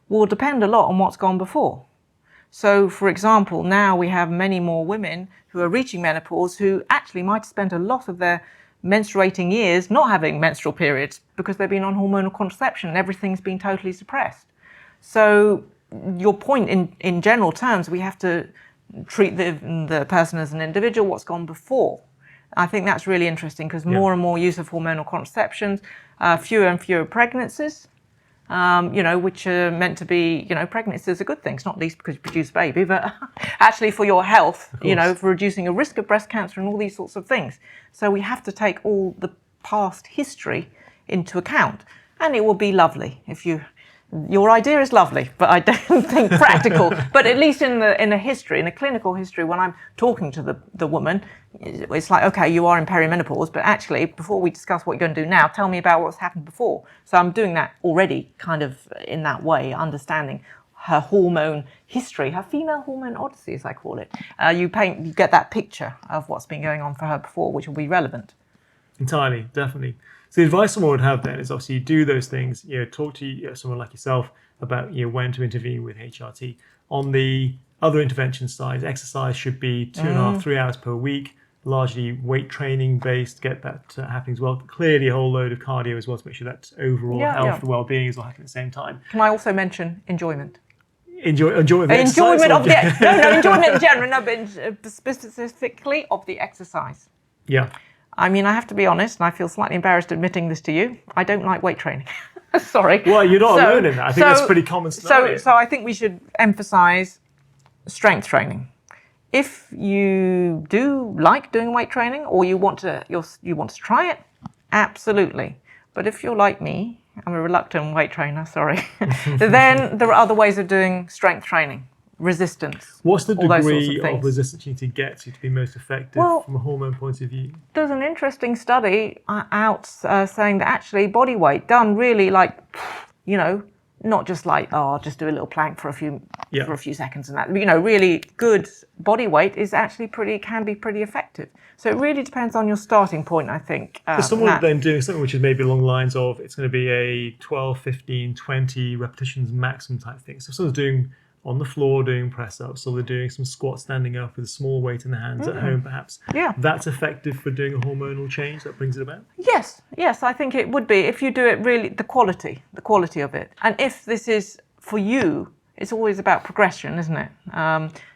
will depend a lot on what's gone before. So, for example, now we have many more women who are reaching menopause who actually might have spent a lot of their menstruating years not having menstrual periods because they've been on hormonal contraception and everything's been totally suppressed. So, your point in general terms, we have to treat the person as an individual, what's gone before. I think that's really interesting, because more and more use of hormonal contraceptions, fewer and fewer pregnancies, which are meant to be, pregnancy is a good thing. It's not least because you produce a baby, but actually for your health, for reducing a risk of breast cancer and all these sorts of things. So we have to take all the past history into account, and it will be lovely if your idea is lovely, but I don't think practical. But at least in a history, in a clinical history, when I'm talking to the woman, it's like, okay, you are in perimenopause, but actually, before we discuss what you're going to do now, tell me about what's happened before. So I'm doing that already, kind of in that way, understanding her hormone history, her female hormone odyssey, as I call it. You get that picture of what's been going on for her before, which will be relevant. Entirely, definitely. So the advice someone would have then is obviously you do those things, talk to someone like yourself about when to intervene with HRT. On the other intervention side, exercise should be 2.5, 3 hours per week, largely weight training based, get that happening as well. Clearly a whole load of cardio as well to make sure that overall health and well-being is all happening at the same time. Can I also mention enjoyment? Enjoyment of the enjoyment of enjoyment in general, but specifically of the exercise. Yeah. I mean, I have to be honest, and I feel slightly embarrassed admitting this to you. I don't like weight training. Sorry. Well, you're not alone in that. I think that's pretty common scenario. So I think we should emphasize strength training. If you do like doing weight training, or you want to try it, absolutely. But if you're like me, I'm a reluctant weight trainer, sorry. Then there are other ways of doing strength training, resistance. What's the all those sorts degree of things. resistance you need to get to be most effective from a hormone point of view? There's an interesting study out saying that actually body weight done really like, you know, not just like, oh, I'll just do a little plank for a few seconds and that, you know, really good body weight is actually can be pretty effective. So it really depends on your starting point, I think. So someone then doing something which is maybe along the lines of, it's going to be a 12, 15, 20 repetitions maximum type thing. So someone's doing on the floor doing press ups, or they're doing some squats standing up with a small weight in the hands at home perhaps. Yeah. That's effective for doing a hormonal change that brings it about? Yes, I think it would be if you do it really, the quality of it. And if this is for you, it's always about progression, isn't it?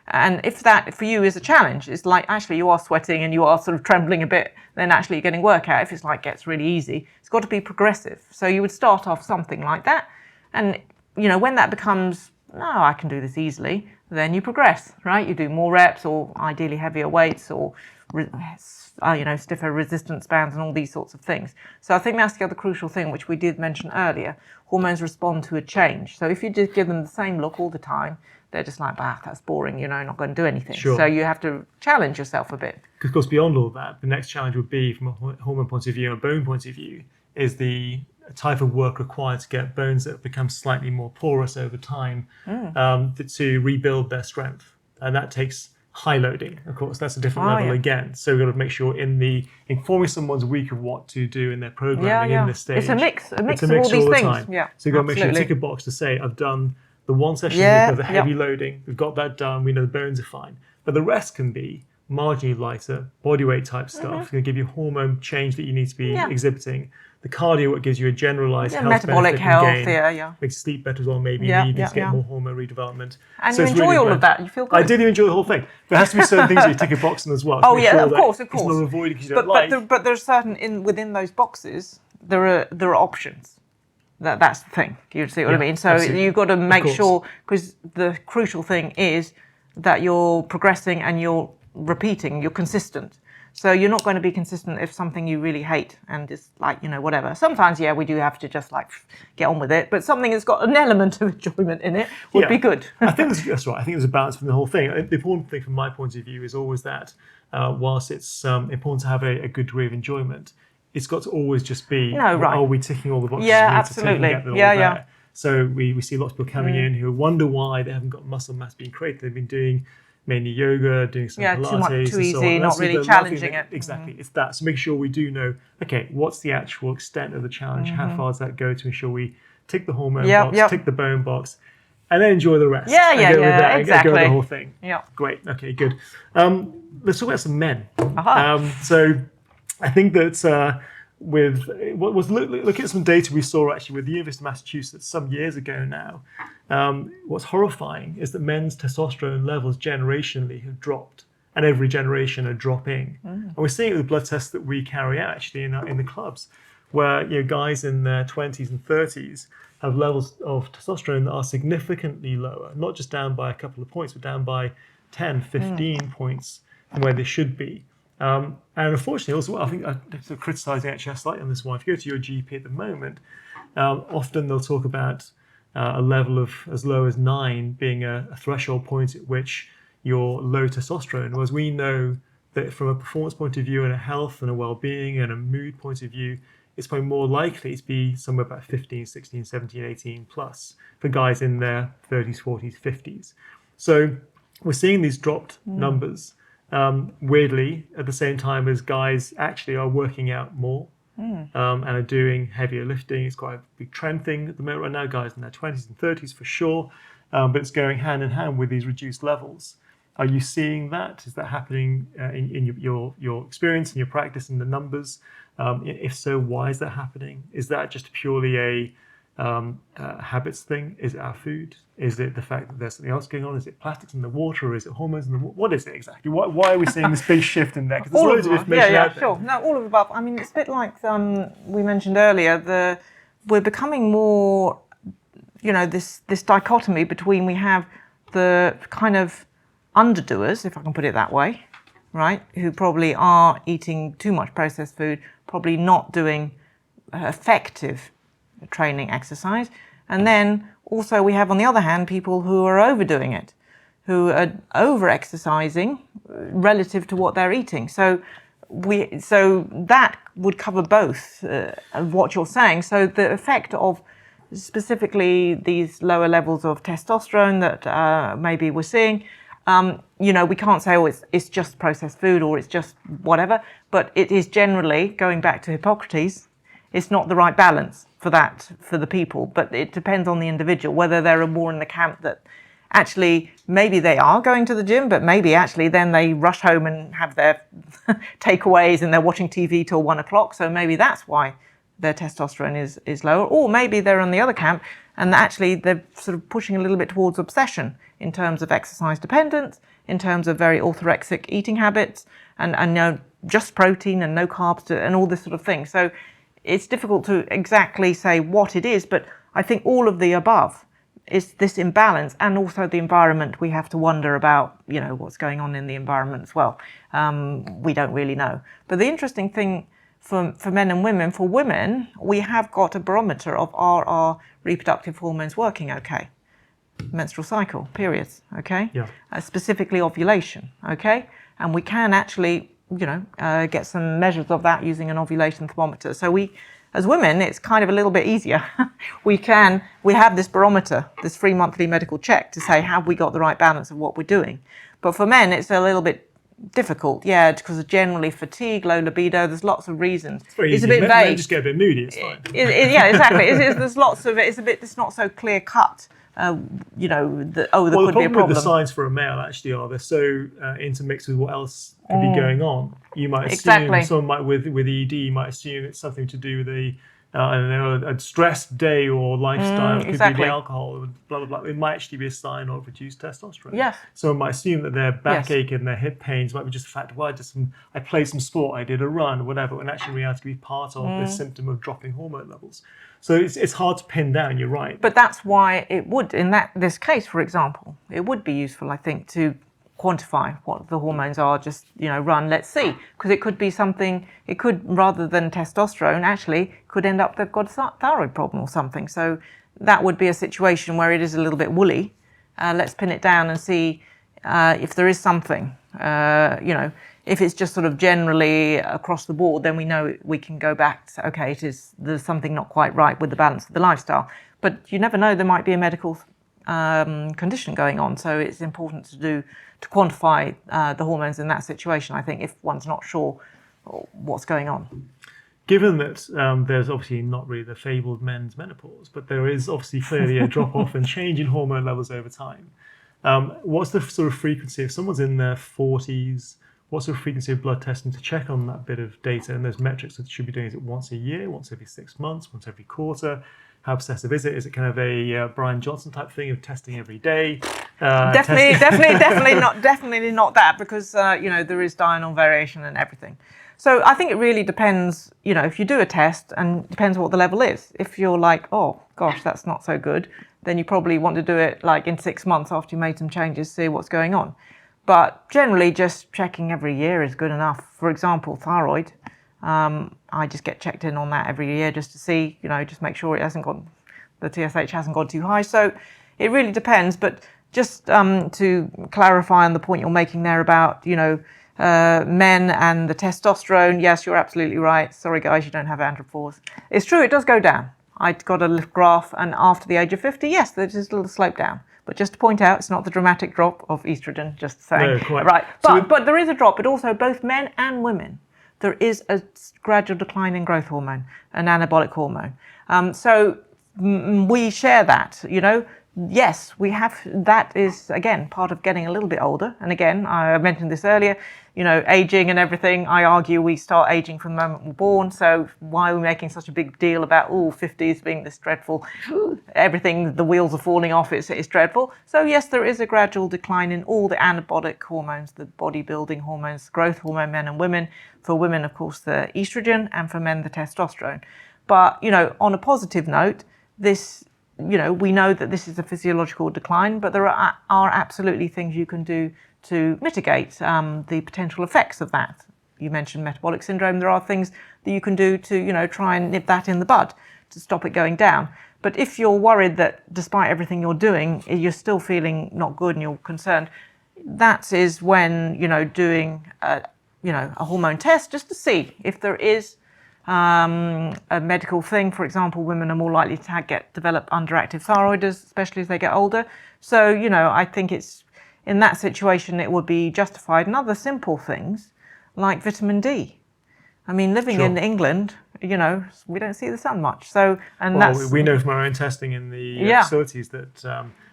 And if that for you is a challenge, it's like actually you are sweating and you are sort of trembling a bit, then actually you're getting workout. If it's like gets really easy, it's got to be progressive. So you would start off something like that. And, you know, when that becomes, no, I can do this easily, then you progress, right? You do more reps or ideally heavier weights or, you know, stiffer resistance bands and all these sorts of things. So I think that's the other crucial thing, which we did mention earlier. Hormones respond to a change. So if you just give them the same look all the time, they're just like, bah, that's boring, you know, not going to do anything. Sure. So you have to challenge yourself a bit. Because of course, beyond all that, the next challenge would be from a hormone point of view and a bone point of view is the type of work required to get bones that have become slightly more porous over time to rebuild their strength. And that takes high loading, of course. That's a different level again. So we've got to make sure informing someone's week of what to do in their programming in this stage. It's a mix of all these the things. Time. Yeah, so you've got to make sure you tick a box to say, I've done the one session of the heavy loading. We've got that done. We know the bones are fine. But the rest can be marginally lighter, body weight type stuff. It's going to give you hormone change that you need to be exhibiting. The cardio, what gives you a generalized health metabolic benefit health, and gain. makes you sleep better as well, maybe needing to get more hormone redevelopment. And so you enjoy all of that, you feel good. I did enjoy the whole thing. There has to be certain things you tick a box in as well. Oh yeah, of course. It's not avoiding because you don't like. But there's certain, within those boxes, there are options. That's the thing. You see what I mean? So absolutely. you've got to make sure, because the crucial thing is that you're progressing and you're repeating, you're consistent. So you're not going to be consistent if something you really hate and just like, you know, whatever. Sometimes, we do have to just like get on with it, but something that's got an element of enjoyment in it would be good. I think that's right. I think there's a balance from the whole thing. The important thing from my point of view is always that whilst it's important to have a good degree of enjoyment, it's got to always just be, are we ticking all the boxes? Yeah, absolutely. So we see lots of people coming in who wonder why they haven't got muscle mass being created. They've been doing mainly yoga, doing some Pilates, too easy, not really challenging it. Exactly, it's that. So make sure we do know, okay, what's the actual extent of the challenge? How far does that go to ensure we tick the hormone box, tick the bone box, and then enjoy the rest. Exactly. Go the whole thing. Yeah. Great. Okay, good. Let's talk about some men. So I think that looking at some data we saw actually with the University of Massachusetts some years ago now, what's horrifying is that men's testosterone levels generationally have dropped, and every generation are dropping. And we're seeing it with blood tests that we carry out actually in the clubs, where guys in their 20s and 30s have levels of testosterone that are significantly lower, not just down by a couple of points, but down by 10, 15 points from where they should be. And unfortunately, also, I think I'm sort of criticising NHS slightly on this one. If you go to your GP at the moment, often they'll talk about a level of as low as 9 being a threshold point at which you're low testosterone, whereas we know that from a performance point of view and a health and a well-being and a mood point of view, it's probably more likely to be somewhere about 15, 16, 17, 18 plus for guys in their 30s, 40s, 50s. So we're seeing these dropped numbers. Weirdly, at the same time as guys actually are working out more and are doing heavier lifting. It's quite a big trend thing at the moment right now, guys in their 20s and 30s for sure, but it's going hand in hand with these reduced levels. Are you seeing that? Is that happening in your experience and your practice and the numbers? If so, why is that happening? Is that just purely a habits thing? Is it our food? Is it the fact that there's something else going on? Is it plastics in the water? Or is it hormones in the water? What is it exactly? Why are we seeing this big shift in there? Because there's loads of information out there. Sure. No, all of the above. I mean, it's a bit like we mentioned earlier. We're becoming more, this dichotomy between we have the kind of underdoers, if I can put it that way, right? Who probably are eating too much processed food, probably not doing effective training, exercise. And then also we have, on the other hand, people who are overdoing it, who are over-exercising relative to what they're eating. So that would cover both of what you're saying. So the effect of specifically these lower levels of testosterone that maybe we're seeing, we can't say, oh, it's just processed food or it's just whatever, but it is generally, going back to Hippocrates, it's not the right balance for the people, but it depends on the individual, whether they're more in the camp that actually maybe they are going to the gym, but maybe actually then they rush home and have their takeaways and they're watching TV till 1 o'clock. So maybe that's why their testosterone is lower. Or maybe they're in the other camp and actually they're sort of pushing a little bit towards obsession in terms of exercise dependence, in terms of very orthorexic eating habits, and just protein and no carbs and all this sort of thing. So it's difficult to exactly say what it is, but I think all of the above is this imbalance, and also the environment. We have to wonder about, what's going on in the environment as well. We don't really know. But the interesting thing for men and women, for women, we have got a barometer of are our reproductive hormones working okay? Menstrual cycle, periods, okay? Yeah. Specifically ovulation, okay? And we can actually, get some measures of that using an ovulation thermometer. So we, as women, it's kind of a little bit easier. We have this barometer, this free monthly medical check to say, have we got the right balance of what we're doing? But for men, it's a little bit difficult, because of generally fatigue, low libido, there's lots of reasons. It's a bit vague. Men just get a bit moody, it's fine. Yeah, exactly. There's lots of it. It's not so clear cut. There could be a problem. With the signs for a male actually are they're so intermixed with what else could be going on. You might assume someone with ED, you might assume it's something to do with a stressed day or lifestyle. It could be the alcohol, blah, blah, blah. It might actually be a sign of reduced testosterone. Yes. Someone might assume that their backache and their hip pains might be just the fact, well, I played some sport, I did a run, whatever, and actually in reality could be part of this symptom of dropping hormone levels. So it's hard to pin down, you're right. But that's why it would, in this case, for example, it would be useful, I think, to quantify what the hormones are, just, run, let's see. Because it could be something, it could, rather than testosterone, actually, could end up they've got a thyroid problem or something. So that would be a situation where it is a little bit woolly. Let's pin it down and see if there is something, if it's just sort of generally across the board, then we know we can go back to, okay, there's something not quite right with the balance of the lifestyle. But you never know, there might be a medical condition going on. So it's important to quantify the hormones in that situation, I think, if one's not sure what's going on. Given that there's obviously not really the fabled men's menopause, but there is obviously clearly a drop-off and change in hormone levels over time. What's the sort of frequency? If someone's in their 40s, what's the frequency of blood testing to check on that bit of data and those metrics that you should be doing? Is it once a year, once every 6 months, once every quarter? How obsessive is it? Is it kind of a Brian Johnson type thing of testing every day? Definitely not that, because there is diurnal variation and everything. So I think it really depends. If you do a test, and depends what the level is. If you're like, oh gosh, that's not so good, then you probably want to do it like in 6 months after you made some changes, see what's going on. But generally, just checking every year is good enough. For example, thyroid. I just get checked in on that every year just to see, just make sure the TSH hasn't gone too high. So it really depends. But just to clarify on the point you're making there about, men and the testosterone, yes, you're absolutely right. Sorry, guys, you don't have andropause. It's true, it does go down. I got a little graph, and after the age of 50, yes, there's just a little slope down. But just to point out, it's not the dramatic drop of estrogen, just saying. No, quite. Right. But there is a drop, but also both men and women. There is a gradual decline in growth hormone, an anabolic hormone. So we share that, Yes, we have. That is, again, part of getting a little bit older. And again, I mentioned this earlier, aging and everything. I argue we start aging from the moment we're born. So why are we making such a big deal about, 50s being this dreadful, everything, the wheels are falling off, it's dreadful. So yes, there is a gradual decline in all the anabolic hormones, the bodybuilding hormones, growth hormone, men and women. For women, of course, the estrogen, and for men, the testosterone. But, on a positive note, this, we know that this is a physiological decline, but there are absolutely things you can do to mitigate the potential effects of that. You mentioned metabolic syndrome. There are things that you can do to, try and nip that in the bud, to stop it going down. But if you're worried that despite everything you're doing, you're still feeling not good and you're concerned, that is when, doing a hormone test just to see if there is a medical thing. For example, women are more likely to develop underactive thyroid, especially as they get older. So, I think it's in that situation, it would be justified. And other simple things like vitamin D. I mean, living in England, we don't see the sun much. So, we know from our own testing in the facilities that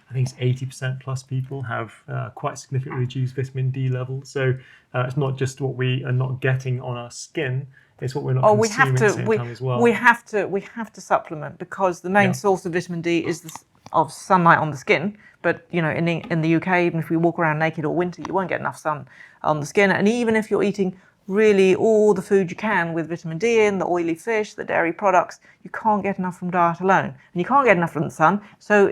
I think it's 80% plus people have quite significantly reduced vitamin D levels. So it's not just what we are not getting on our skin; it's what we're not consuming at the same time as well. We have to supplement, because the main source of vitamin D is of sunlight on the skin. But in the UK, even if we walk around naked all winter, you won't get enough sun on the skin. And even if you're eating really all the food you can with vitamin D in, the oily fish, the dairy products, you can't get enough from diet alone. And you can't get enough from the sun, so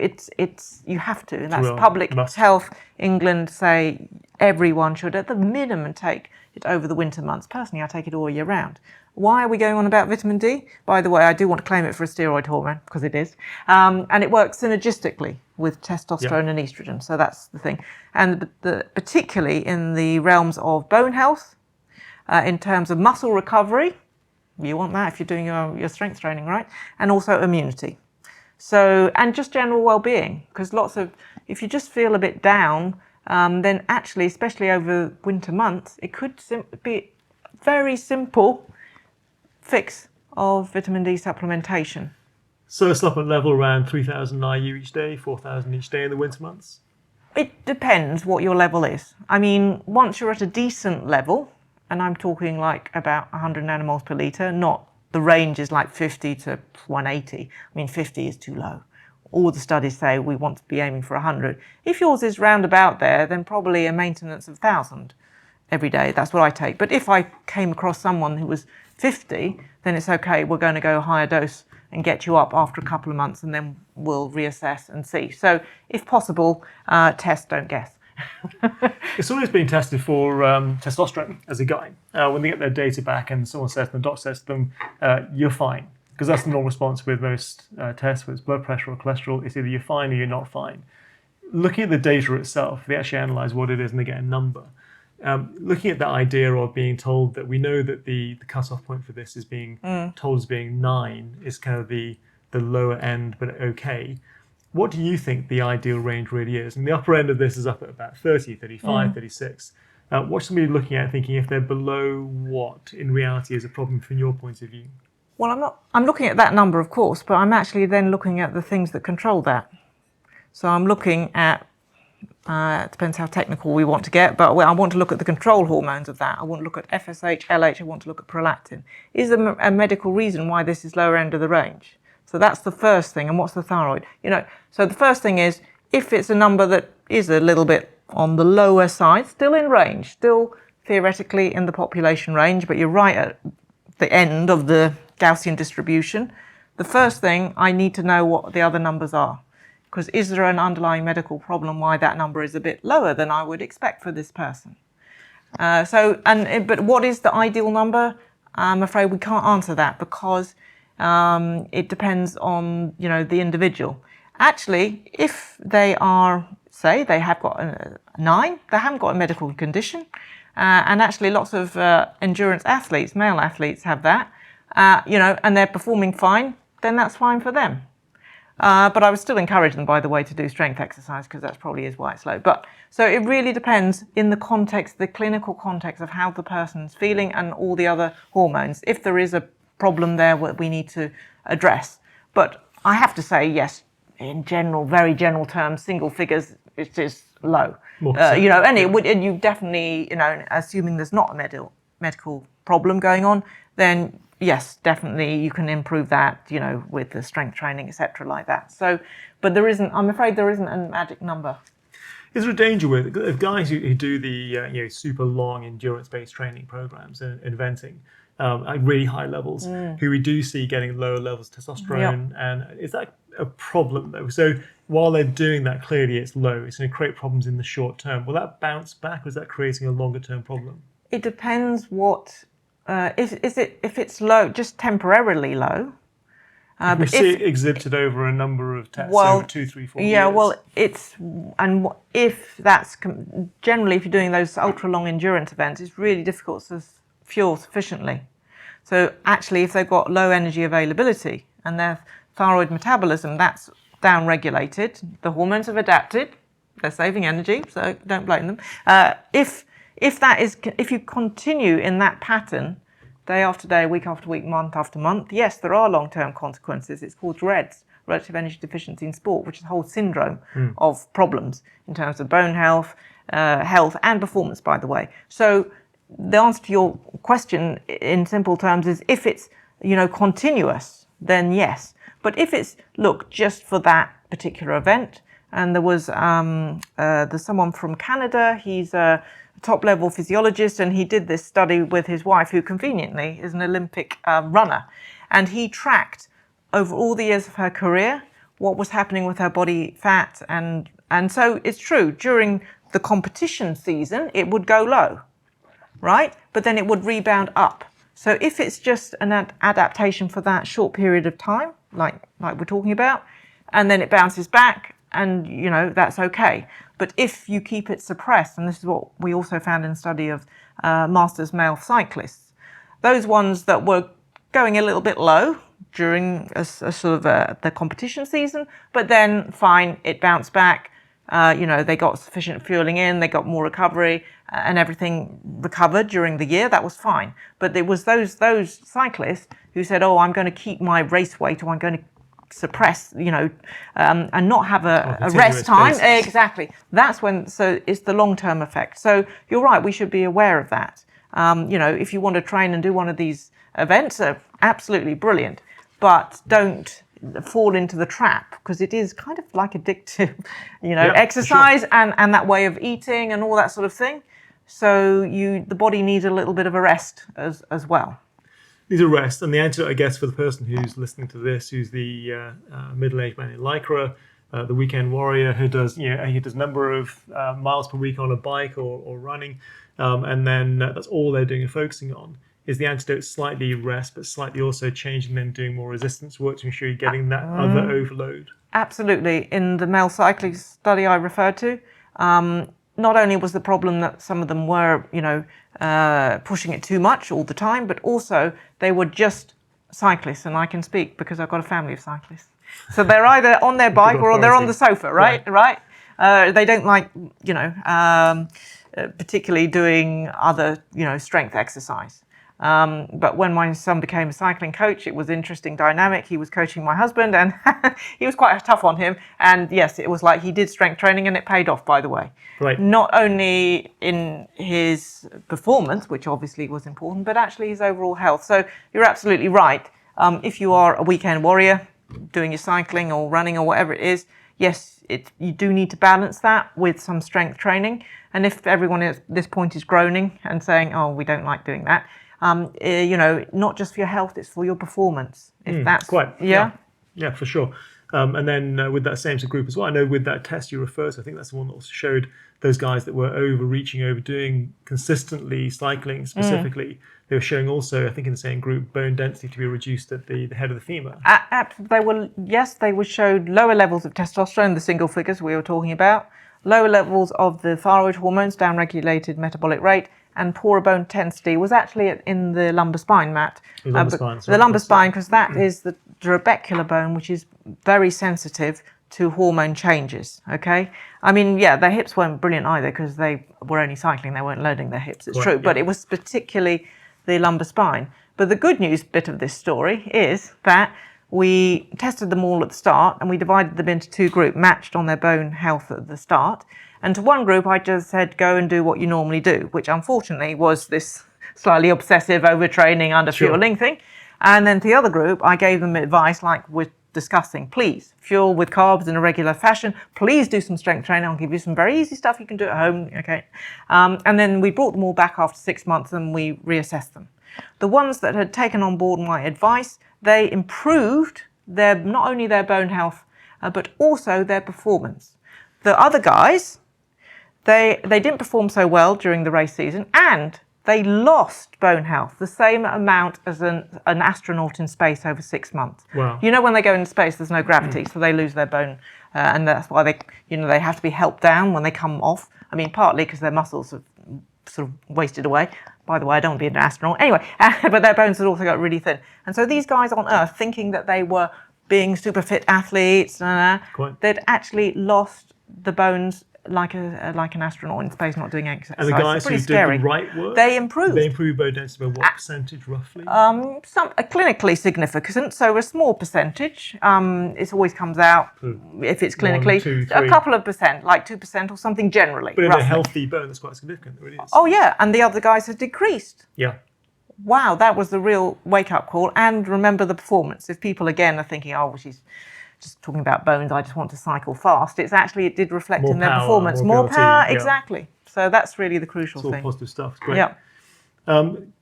you have to. And that's Public Health England say everyone should at the minimum take it over the winter months. Personally, I take it all year round. Why are we going on about vitamin D? By the way, I do want to claim it for a steroid hormone, because it is. And it works synergistically with testosterone and estrogen, so that's the thing. And particularly in the realms of bone health, in terms of muscle recovery, you want that if you're doing your strength training, right? And also immunity. So, and just general well-being, because if you just feel a bit down, then actually, especially over winter months, it could be very simple fix of vitamin D supplementation. So a supplement level around 3,000 IU each day, 4,000 each day in the winter months? It depends what your level is. I mean, once you're at a decent level, and I'm talking like about 100 nanomoles per litre, not the range is like 50 to 180. I mean, 50 is too low. All the studies say we want to be aiming for 100. If yours is round about there, then probably a maintenance of 1,000 every day. That's what I take. But if I came across someone who was 50, then it's okay. We're going to go a higher dose and get you up after a couple of months, and then we'll reassess and see. So if possible, test, don't guess. It's always been tested for testosterone as a guide. When they get their data back and someone says, the doctor says to them, you're fine. Because that's the normal response with most tests, whether it's blood pressure or cholesterol. It's either you're fine or you're not fine. Looking at the data itself, they actually analyse what it is and they get a number. Looking at that idea of being told that we know that the cut-off point for this is being told as being 9 is kind of the lower end, but okay. What do you think the ideal range really is? And the upper end of this is up at about 30, 35, 36. What's somebody looking at thinking if they're below what in reality is a problem from your point of view? Well, I'm looking at that number, of course, but I'm actually then looking at the things that control that. So I'm looking at, it depends how technical we want to get, but I want to look at the control hormones of that. I want to look at FSH, LH, I want to look at prolactin. Is there a medical reason why this is lower end of the range? So that's the first thing. And what's the thyroid? So the first thing is, if it's a number that is a little bit on the lower side, still in range, still theoretically in the population range, but you're right at the end of the Gaussian distribution, the first thing, I need to know what the other numbers are. Because is there an underlying medical problem why that number is a bit lower than I would expect for this person? But what is the ideal number? I'm afraid we can't answer that, because it depends on the individual. Actually, if they are, say, they have got a 9, they haven't got a medical condition, and actually lots of endurance athletes, male athletes, have that, and they're performing fine, then that's fine for them. But I would still encourage them, by the way, to do strength exercise, because that's probably is why it's low. But so it really depends in the context, the clinical context of how the person's feeling and all the other hormones, if there is a problem there that we need to address. But I have to say, yes, in general, very general terms, single figures, it is low. And you definitely, assuming there's not a medical problem going on, then yes, definitely you can improve that, with the strength training, etc., like that. So, but I'm afraid there isn't a magic number. Is there a danger with guys who do the super long endurance-based training programs and eventing at really high levels, who we do see getting lower levels of testosterone? And is that a problem though? So while they're doing that, clearly it's low. It's going to create problems in the short term. Will that bounce back, or is that creating a longer term problem? It depends what. If it's low, just temporarily low, We see it exhibited over a number of tests, well, over 2, 3, 4 yeah, years. well, if that's generally, if you're doing those ultra long endurance events, it's really difficult to fuel sufficiently. So actually, if they've got low energy availability and their thyroid metabolism, that's down-regulated, the hormones have adapted, they're saving energy, so don't blame them. If you continue in that pattern, day after day, week after week, month after month, yes, there are long-term consequences. It's called REDS, relative energy deficiency in sport, which is a whole syndrome of problems in terms of bone health, health and performance, by the way. So the answer to your question in simple terms is if it's, continuous, then yes. But if it's, look, just for that particular event, and there was there's someone from Canada, he's a top-level physiologist, and he did this study with his wife, who conveniently is an Olympic runner, and he tracked over all the years of her career what was happening with her body fat, and so it's true, during the competition season it would go low, right? But then it would rebound up. So if it's just an adaptation for that short period of time, like we're talking about, and then it bounces back, and that's okay. But if you keep it suppressed, and this is what we also found in a study of masters male cyclists, those ones that were going a little bit low during a sort of the competition season, but then fine, it bounced back. They got sufficient fueling in, they got more recovery, and everything recovered during the year. That was fine. But there was those cyclists who said, "Oh, I'm going to keep my race weight, or I'm going to suppress, and not have a rest time." Basis. Exactly. That's when. So it's the long-term effect. So you're right. We should be aware of that. If you want to train and do one of these events, absolutely brilliant. But don't fall into the trap, because it is kind of like addictive, exercise sure. and that way of eating and all that sort of thing. So the body needs a little bit of a rest as well. Needs a rest, and the antidote, I guess, for the person who's listening to this, who's the middle-aged man in lycra, the weekend warrior who does, he does a number of miles per week on a bike or running, and then that's all they're doing and focusing on. Is the antidote slightly rest, but slightly also changing, then doing more resistance work to ensure you're getting that other overload? Absolutely. In the male cycling study I referred to, not only was the problem that some of them were, pushing it too much all the time, but also they were just cyclists, and I can speak because I've got a family of cyclists. So they're either on their bike or they're on the sofa, right? They don't like, particularly doing other, strength exercise. But when my son became a cycling coach, it was an interesting dynamic. He was coaching my husband, and he was quite tough on him. And yes, it was like he did strength training, and it paid off, by the way. Right. Not only in his performance, which obviously was important, but actually his overall health. So you're absolutely right. If you are a weekend warrior doing your cycling or running or whatever it is, yes, you do need to balance that with some strength training. And if everyone at this point is groaning and saying, "Oh, we don't like doing that," not just for your health, it's for your performance. If that's quite, yeah, for sure. And then with that same group as well, I know with that test you refer to, I think that's the one that also showed those guys that were overreaching, overdoing consistently cycling specifically. They were showing also, I think in the same group, bone density to be reduced at the head of the femur. They showed lower levels of testosterone, the single figures we were talking about, lower levels of the thyroid hormones, down-regulated metabolic rate, and poorer bone density was actually in the lumbar spine, Matt. The lumbar spine, because that is the trabecular bone, which is very sensitive to hormone changes, okay? I mean, their hips weren't brilliant either, because they were only cycling, they weren't loading their hips, it's true, but it was particularly the lumbar spine. But the good news bit of this story is that we tested them all at the start, and we divided them into two groups, matched on their bone health at the start. And to one group, I just said, go and do what you normally do, which unfortunately was this slightly obsessive overtraining, underfueling thing. And then to the other group, I gave them advice like we're discussing. Please fuel with carbs in a regular fashion. Please do some strength training. I'll give you some very easy stuff you can do at home. Okay. And then we brought them all back after 6 months and we reassessed them. The ones that had taken on board my advice, they improved not only their bone health, but also their performance. The other guys, they didn't perform so well during the race season, and they lost bone health, the same amount as an astronaut in space over 6 months. Wow. You know, when they go into space, there's no gravity, so they lose their bone, and that's why they have to be helped down when they come off. I mean, partly because their muscles have sort of wasted away. By the way, I don't want to be an astronaut. Anyway, but their bones have also got really thin. And so these guys on Earth, thinking that they were being super fit athletes, they'd actually lost the bones like an astronaut in space, not doing exercise. And the guys who did the right work, they improved. They improved bone density by what percentage roughly? Some clinically significant, so a small percentage. It always comes out if it's clinically 1, 2, 3. a couple of percent, like 2% or something generally. But in roughly. a healthy bone, that's quite significant. It really is. Oh yeah, and the other guys have decreased. Yeah. Wow, that was the real wake-up call. And remember the performance. If people again are thinking, oh, well, she's just talking about bones, I just want to cycle fast. It did reflect more in their power, performance. More power, exactly. So that's really the crucial it's all thing. positive stuff. It's great. Yeah.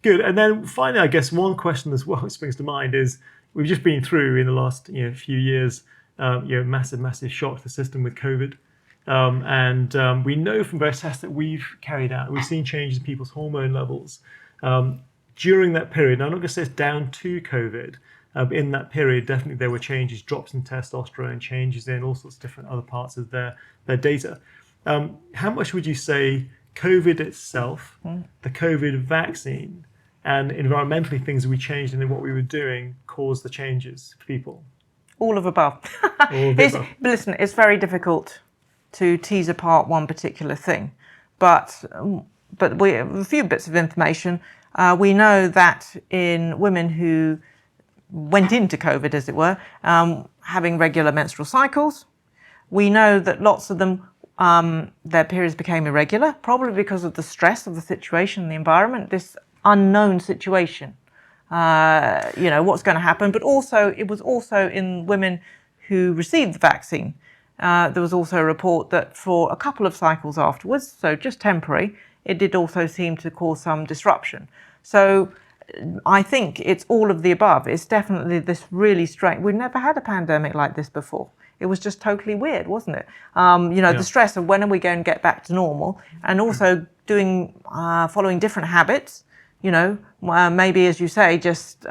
Good. And then finally, I guess one question as well that springs to mind is we've just been through in the last few years, massive shock to the system with COVID. And we know from various tests that we've carried out, we've seen changes in people's hormone levels during that period. Now, I'm not going to say it's down to COVID. In that period, definitely there were changes, drops in testosterone, changes in all sorts of different other parts of their data. How much would you say COVID itself, the COVID vaccine, and environmentally things we changed in what we were doing caused the changes for people? All of above. All of above. Listen, it's very difficult to tease apart one particular thing, but we have a few bits of information. We know that in women who went into COVID, as it were, having regular menstrual cycles, we know that lots of them, their periods became irregular, probably because of the stress of the situation, the environment, this unknown situation, what's going to happen. But also, it was also in women who received the vaccine. There was also a report that for a couple of cycles afterwards, so just temporary, it did also seem to cause some disruption. So I think it's all of the above. It's definitely this really strange. We've never had a pandemic like this before. It was just totally weird, wasn't it? The stress of when are we going to get back to normal, and also following different habits. Maybe, as you say, just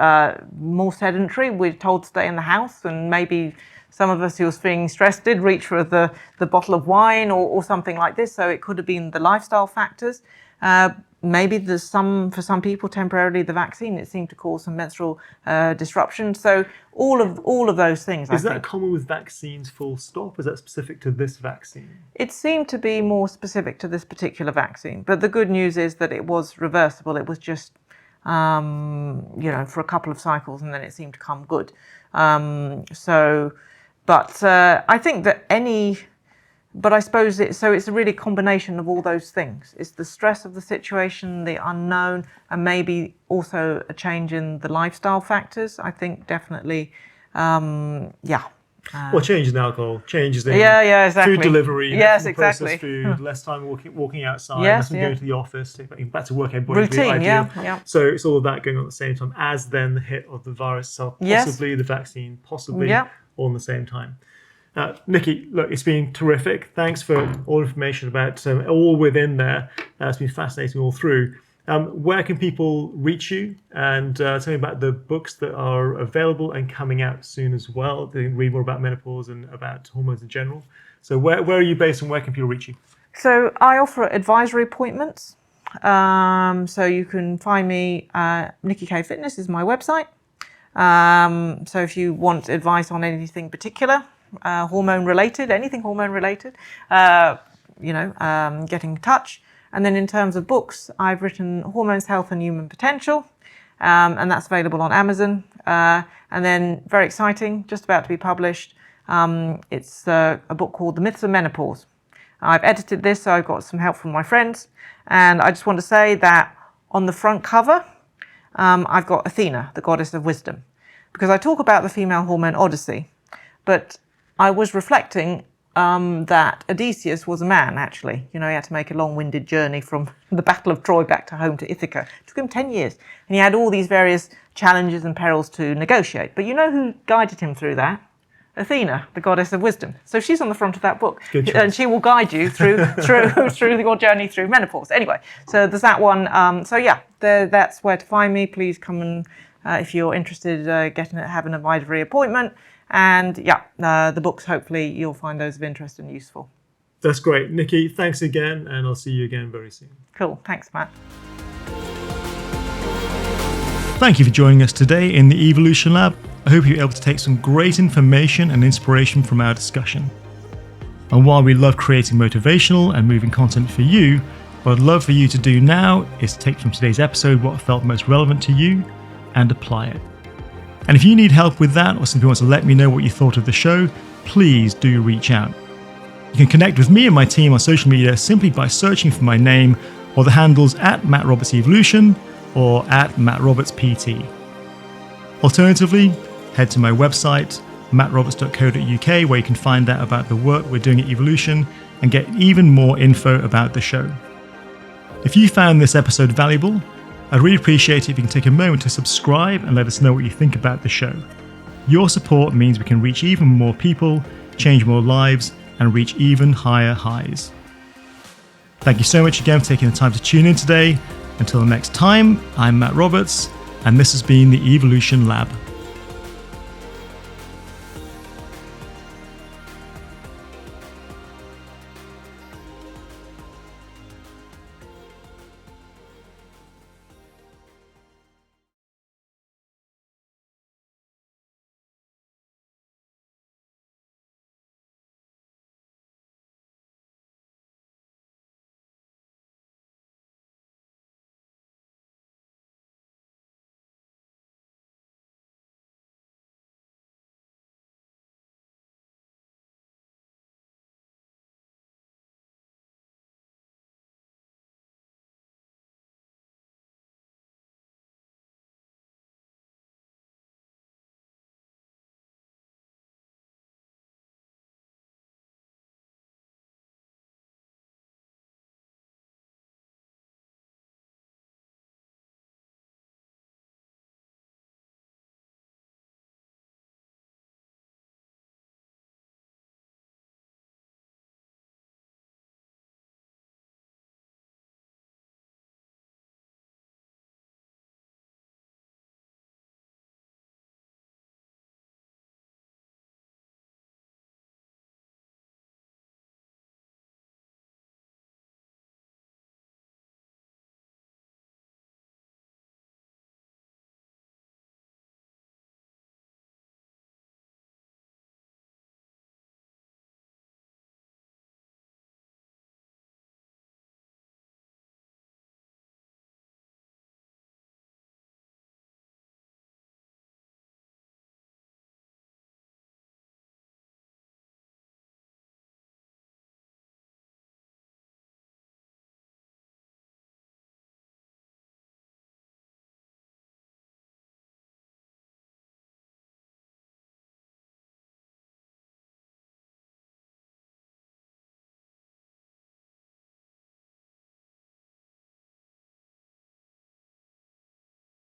more sedentary. We're told to stay in the house, and maybe some of us who was feeling stressed did reach for the bottle of wine or something like this. So it could have been the lifestyle factors. Maybe for some people temporarily the vaccine, it seemed to cause some menstrual disruption. So all of those things. Is that common with vaccines full stop? Is that specific to this vaccine? It seemed to be more specific to this particular vaccine. But the good news is that it was reversible. It was just, for a couple of cycles, and then it seemed to come good. But I think that But I suppose it's a really combination of all those things. It's the stress of the situation, the unknown, and maybe also a change in the lifestyle factors. I think definitely, changes in alcohol, changes in exactly. food delivery, exactly. processed food, less time walking outside, less time going to the office, back to work, everybody routine, ideal. So it's all of that going on at the same time as then the hit of the virus itself, possibly the vaccine, possibly all in the same time. Nicky, look, it's been terrific. Thanks for all information about all within there. It's been fascinating all through. Where can people reach you? And tell me about the books that are available and coming out soon as well. They can read more about menopause and about hormones in general. So where are you based and where can people reach you? So I offer advisory appointments. So you can find me, Nicky Keay Fitness is my website. So if you want advice on anything particular, hormone related, anything hormone related, get in touch. And then in terms of books, I've written Hormone Health and Human Potential, and that's available on Amazon. And then very exciting, just about to be published. It's a book called The Myths of Menopause. I've edited this, so I've got some help from my friends. And I just want to say that on the front cover, I've got Athena, the goddess of wisdom, because I talk about the female hormone odyssey, but I was reflecting that Odysseus was a man, actually. He had to make a long-winded journey from the Battle of Troy back to home to Ithaca. It took him 10 years. And he had all these various challenges and perils to negotiate. But you know who guided him through that? Athena, the goddess of wisdom. So she's on the front of that book, Good choice. and she will guide you through your journey through menopause. Anyway, so there's that one. That's where to find me. Please come and if you're interested, having a Videry appointment. And the books. Hopefully, you'll find those of interest and useful. That's great, Nicky. Thanks again, and I'll see you again very soon. Cool. Thanks, Matt. Thank you for joining us today in the Evolution Lab. I hope you're able to take some great information and inspiration from our discussion. And while we love creating motivational and moving content for you, what I'd love for you to do now is take from today's episode what felt most relevant to you and apply it. And if you need help with that, or simply want to let me know what you thought of the show, please do reach out. You can connect with me and my team on social media simply by searching for my name or the handles @MattRobertsEvolution or @MattRobertsPT. Alternatively, head to my website, mattroberts.co.uk, where you can find out about the work we're doing at Evolution and get even more info about the show. If you found this episode valuable, I'd really appreciate it if you can take a moment to subscribe and let us know what you think about the show. Your support means we can reach even more people, change more lives, and reach even higher highs. Thank you so much again for taking the time to tune in today. Until the next time, I'm Matt Roberts, and this has been the Evolution Lab.